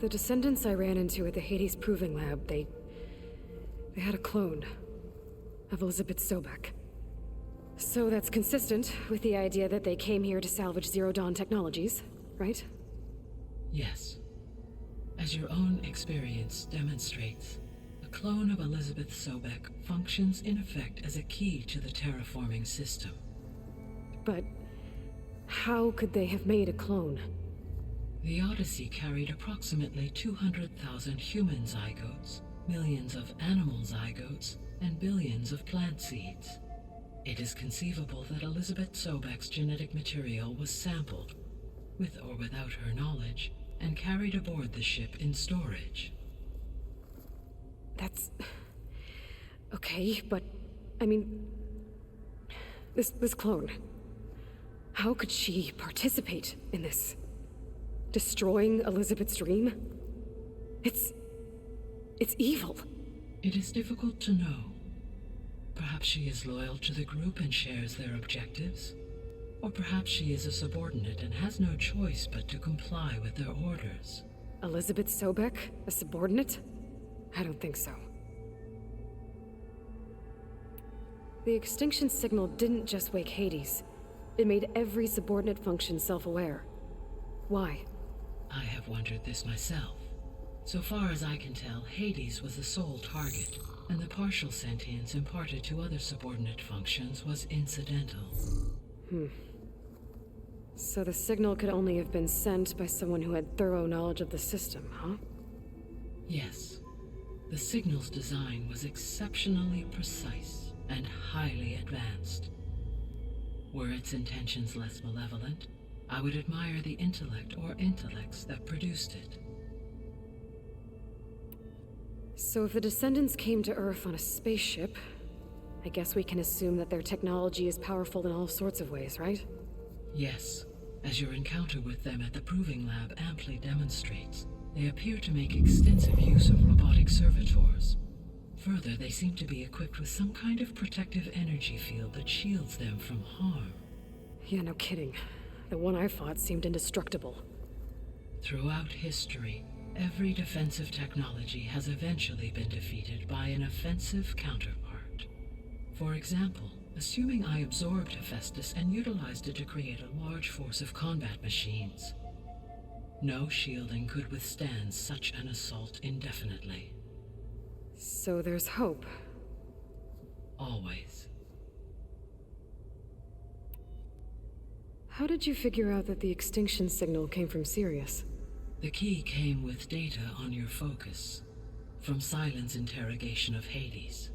B: The descendants I ran into at the Hades Proving Lab, they had a clone of Elizabeth Sobek. So that's consistent with the idea that they came here to salvage Zero Dawn technologies, right?
U: Yes. As your own experience demonstrates, a clone of Elizabeth Sobek functions in effect as a key to the terraforming system.
B: But how could they have made a clone?
U: The Odyssey carried approximately 200,000 human zygotes, millions of animal zygotes, and billions of plant seeds. It is conceivable that Elizabeth Sobek's genetic material was sampled, with or without her knowledge, and carried aboard the ship in storage.
B: That's... okay, but... I mean... This clone... how could she participate in this? Destroying Elizabeth's dream? It's evil.
U: It is difficult to know. Perhaps she is loyal to the group and shares their objectives. Or perhaps she is a subordinate and has no choice but to comply with their orders.
B: Elizabeth Sobek, a subordinate? I don't think so. The extinction signal didn't just wake Hades. It made every subordinate function self-aware. Why?
U: I have wondered this myself. So far as I can tell, Hades was the sole target, and the partial sentience imparted to other subordinate functions was incidental.
B: So the signal could only have been sent by someone who had thorough knowledge of the system, huh?
U: Yes. The signal's design was exceptionally precise and highly advanced. Were its intentions less malevolent, I would admire the intellect or intellects that produced it.
B: So if the descendants came to Earth on a spaceship, I guess we can assume that their technology is powerful in all sorts of ways, right?
U: Yes. As your encounter with them at the Proving Lab amply demonstrates, they appear to make extensive use of robotic servitors. Further, they seem to be equipped with some kind of protective energy field that shields them from harm.
B: Yeah, no kidding. The one I fought seemed indestructible.
U: Throughout history, Every defensive technology has eventually been defeated by an offensive counterpart. For example, assuming I absorbed Hephaestus and utilized it to create a large force of combat machines. No shielding could withstand such an assault indefinitely.
B: So there's hope.
U: Always.
B: How did you figure out that the extinction signal came from Sirius?
U: The key came with data on your focus, from Sylens' interrogation of Hades.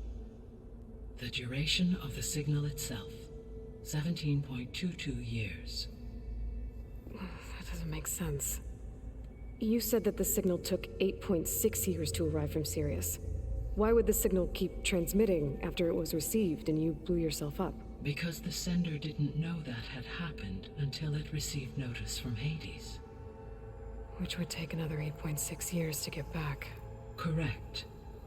U: The duration of the signal itself, 17.22 years.
B: That doesn't make sense. You said that the signal took 8.6 years to arrive from Sirius. Why would the signal keep transmitting after it was received and you blew yourself up?
U: Because the sender didn't know that had happened until it received notice from Hades.
B: Which would take another 8.6 years to get back.
U: Correct.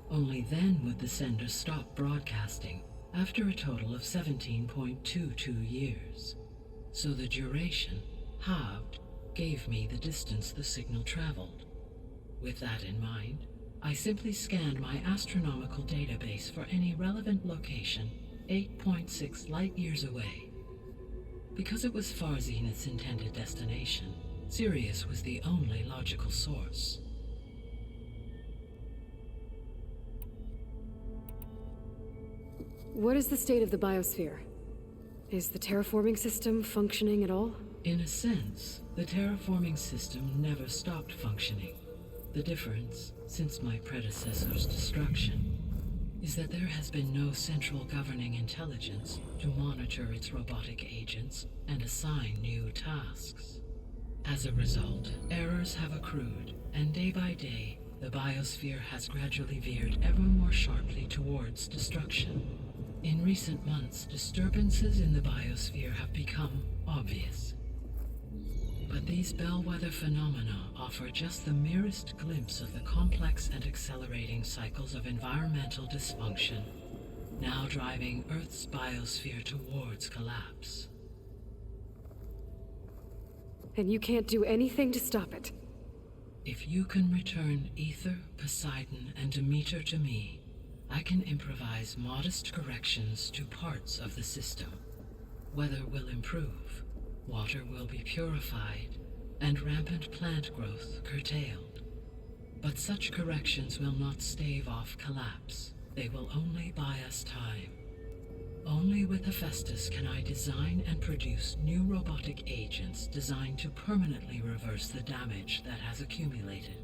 U: Only then would the sender stop broadcasting, after a total of 17.22 years. So the duration, halved, gave me the distance the signal traveled. With that in mind, I simply scanned my astronomical database for any relevant location 8.6 light-years away. Because it was far Zenith's intended destination, Sirius was the only logical source.
B: What is the state of the biosphere? Is the terraforming system functioning at all?
U: In a sense, the terraforming system never stopped functioning. The difference, since my predecessor's destruction, is that there has been no central governing intelligence to monitor its robotic agents and assign new tasks. As a result, errors have accrued, and day by day, the biosphere has gradually veered ever more sharply towards destruction. In recent months, disturbances in the biosphere have become obvious. But these bellwether phenomena offer just the merest glimpse of the complex and accelerating cycles of environmental dysfunction, now driving Earth's biosphere towards collapse.
B: And you can't do anything to stop it?
U: If you can return Ether, Poseidon, and Demeter to me, I can improvise modest corrections to parts of the system. Weather will improve, water will be purified, and rampant plant growth curtailed. But such corrections will not stave off collapse. They will only buy us time. Only with Hephaestus can I design and produce new robotic agents designed to permanently reverse the damage that has accumulated.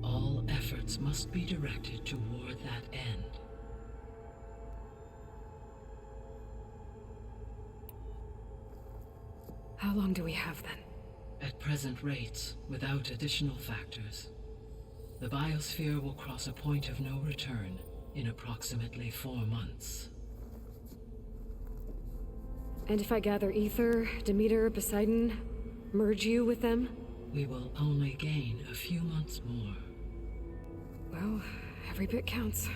U: All efforts must be directed toward that end.
B: How long do we have then?
U: At present rates, without additional factors, the biosphere will cross a point of no return in approximately 4 months.
B: And if I gather Ether, Demeter, Poseidon, merge you with them?
U: We will only gain a few months more.
B: Well, every bit counts.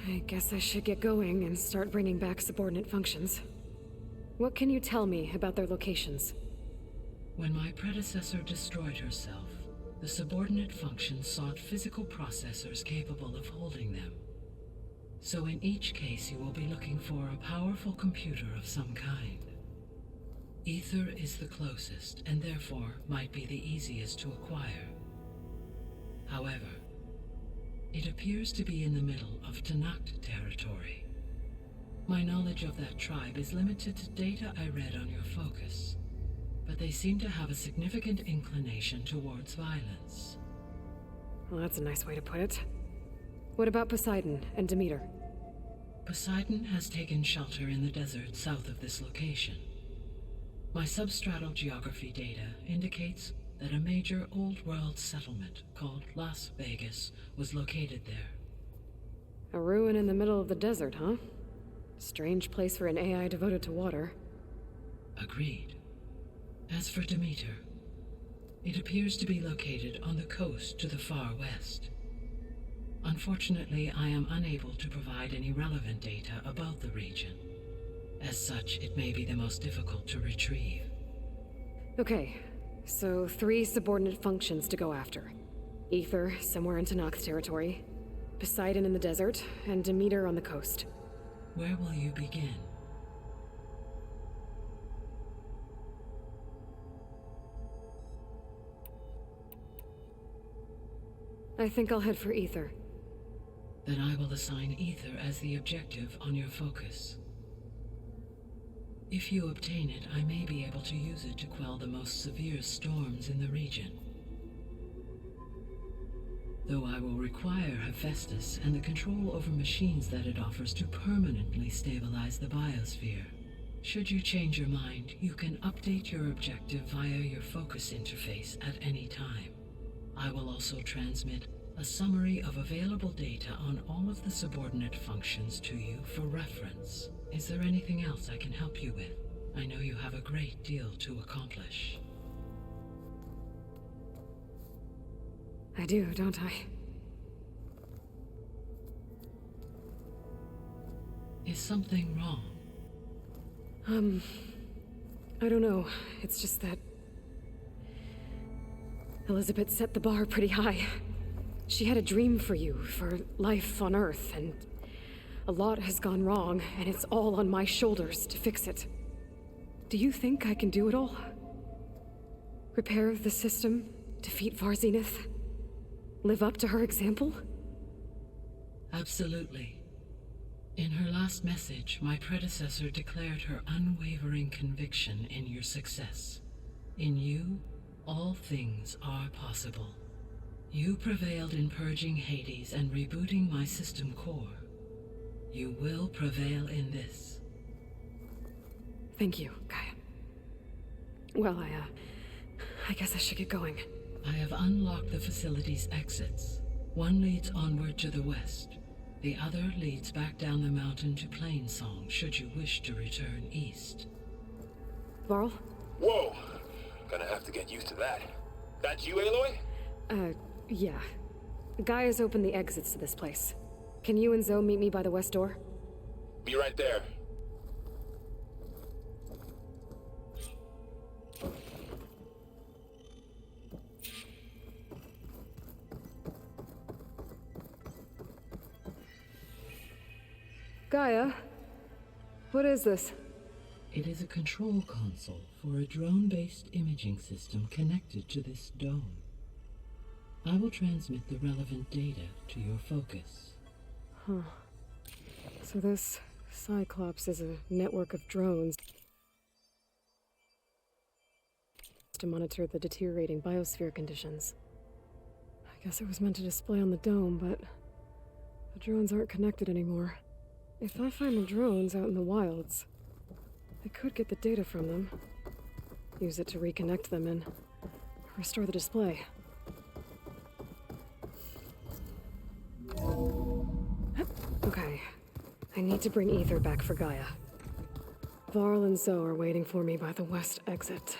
B: I guess I should get going and start bringing back subordinate functions. What can you tell me about their locations?
U: When my predecessor destroyed herself, the subordinate functions sought physical processors capable of holding them. So in each case you will be looking for a powerful computer of some kind. Ether is the closest, and therefore might be the easiest to acquire. However, it appears to be in the middle of Tanakh territory. My knowledge of that tribe is limited to data I read on your focus, but they seem to have a significant inclination towards violence.
B: Well, that's a nice way to put it. What about Poseidon and Demeter?
U: Poseidon has taken shelter in the desert south of this location. My substratal geography data indicates that a major old-world settlement called Las Vegas was located there.
B: A ruin in the middle of the desert, huh? Strange place for an AI devoted to water.
U: Agreed. As for Demeter, it appears to be located on the coast to the far west. Unfortunately, I am unable to provide any relevant data about the region. As such, it may be the most difficult to retrieve.
B: Okay, so 3 subordinate functions to go after. Ether, somewhere in Tenakth territory, Poseidon in the desert, and Demeter on the coast.
U: Where will you begin?
B: I think I'll head for Ether.
U: Then I will assign Ether as the objective on your focus. If you obtain it, I may be able to use it to quell the most severe storms in the region. Though I will require Hephaestus and the control over machines that it offers to permanently stabilize the biosphere. Should you change your mind, you can update your objective via your focus interface at any time. I will also transmit a summary of available data on all of the subordinate functions to you for reference. Is there anything else I can help you with? I know you have a great deal to accomplish.
B: I do, don't I?
U: Is something wrong?
B: I don't know. It's just that Elizabeth set the bar pretty high. She had a dream for you, for life on Earth, and a lot has gone wrong, and it's all on my shoulders to fix it. Do you think I can do it all? Repair the system, defeat Varzinith, live up to her example?
U: Absolutely. In her last message, my predecessor declared her unwavering conviction in your success. In you, all things are possible. You prevailed in purging Hades and rebooting my system core. You will prevail in this.
B: Thank you, Gaia. Well, I guess I should get going.
U: I have unlocked the facility's exits. One leads onward to the west. The other leads back down the mountain to Plainsong, should you wish to return east.
B: Varl?
J: Whoa! Gonna have to get used to that. That you, Aloy?
B: Yeah. Gaia's opened the exits to this place. Can you and Zoe meet me by the west door?
J: Be right there.
B: Gaia? What is this?
U: It is a control console for a drone-based imaging system connected to this dome. I will transmit the relevant data to your focus.
B: Huh. So this Cyclops is a network of drones to monitor the deteriorating biosphere conditions. I guess it was meant to display on the dome, but the drones aren't connected anymore. If I find the drones out in the wilds, I could get the data from them, use it to reconnect them and restore the display. Okay, I need to bring Ether back for Gaia. Varl and Zoe are waiting for me by the west exit.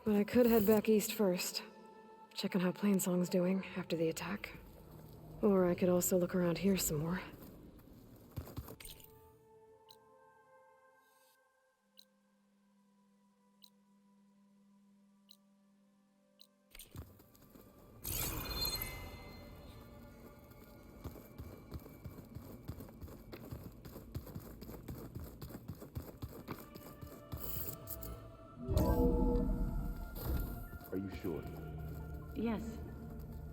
B: But I could head back east first, check on how Plainsong's doing after the attack. Or I could also look around here some more.
S: Are you sure?
G: Yes.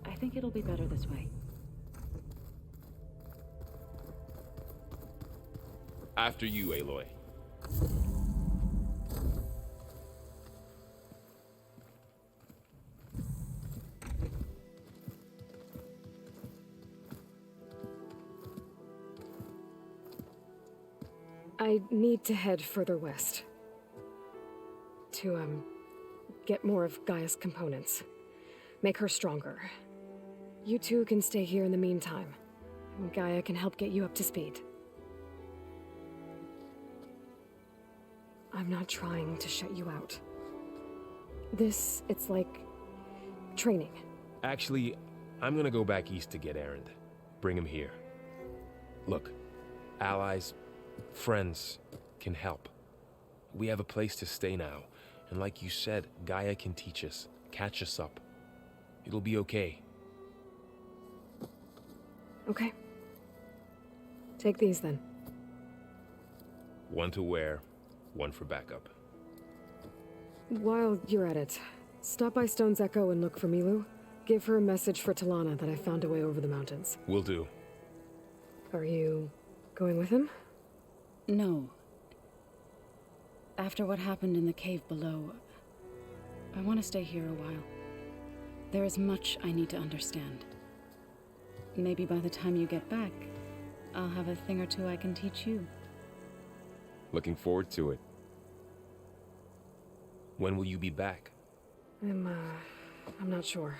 G: I think it'll be better this way.
J: After you, Aloy.
B: I need to head further west. To, get more of Gaia's components. Make her stronger. You two can stay here in the meantime. And Gaia can help get you up to speed. I'm not trying to shut you out. It's like training.
J: Actually, I'm gonna go back east to get Erend. Bring him here. Look, allies, Friends can help. We have a place to stay now, and like you said, Gaia can teach us, catch us up. It'll be okay.
B: Okay. Take these then.
J: One to wear, one for backup.
B: While you're at it, stop by Stone's Echo and look for Milu. Give her a message for Talana that I found a way over the mountains.
J: Will do.
B: Are you going with him?
I: No. After what happened in the cave below, I want to stay here a while. There is much I need to understand. Maybe by the time you get back, I'll have a thing or two I can teach you.
J: Looking forward to it. When will you be back?
B: I'm not sure.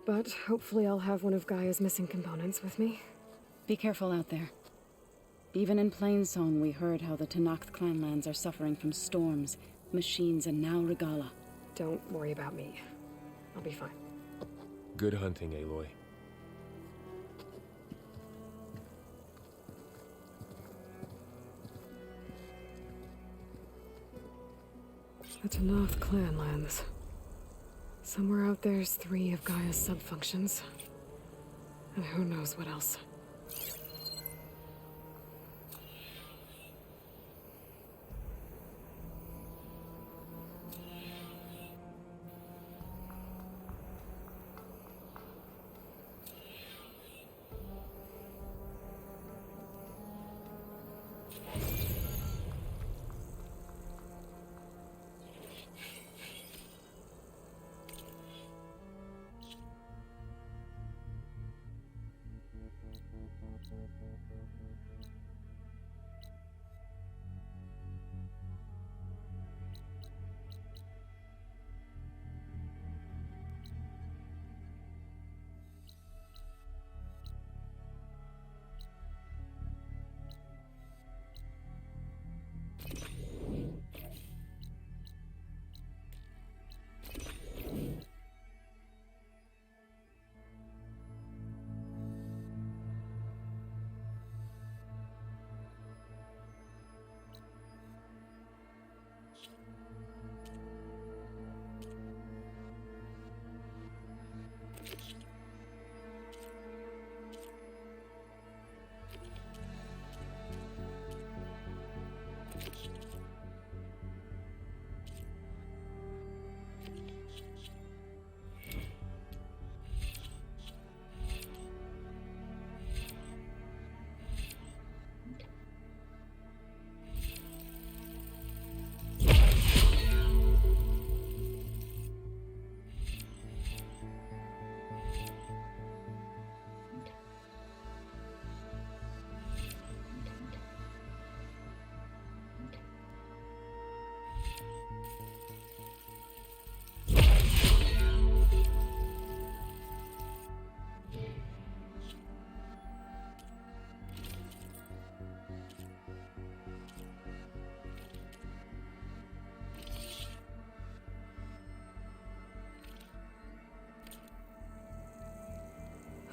B: But hopefully I'll have one of Gaia's missing components with me.
I: Be careful out there. Even in Plainsong, we heard how the Tenakth clanlands are suffering from storms, machines, and now Regala.
B: Don't worry about me. I'll be fine.
J: Good hunting, Aloy.
B: The Tenakth clanlands. Somewhere out there's 3 of Gaia's sub-functions. And who knows what else.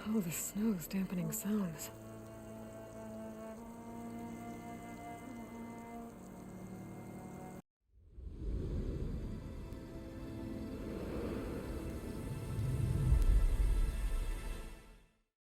B: Oh, the snow's dampening sounds.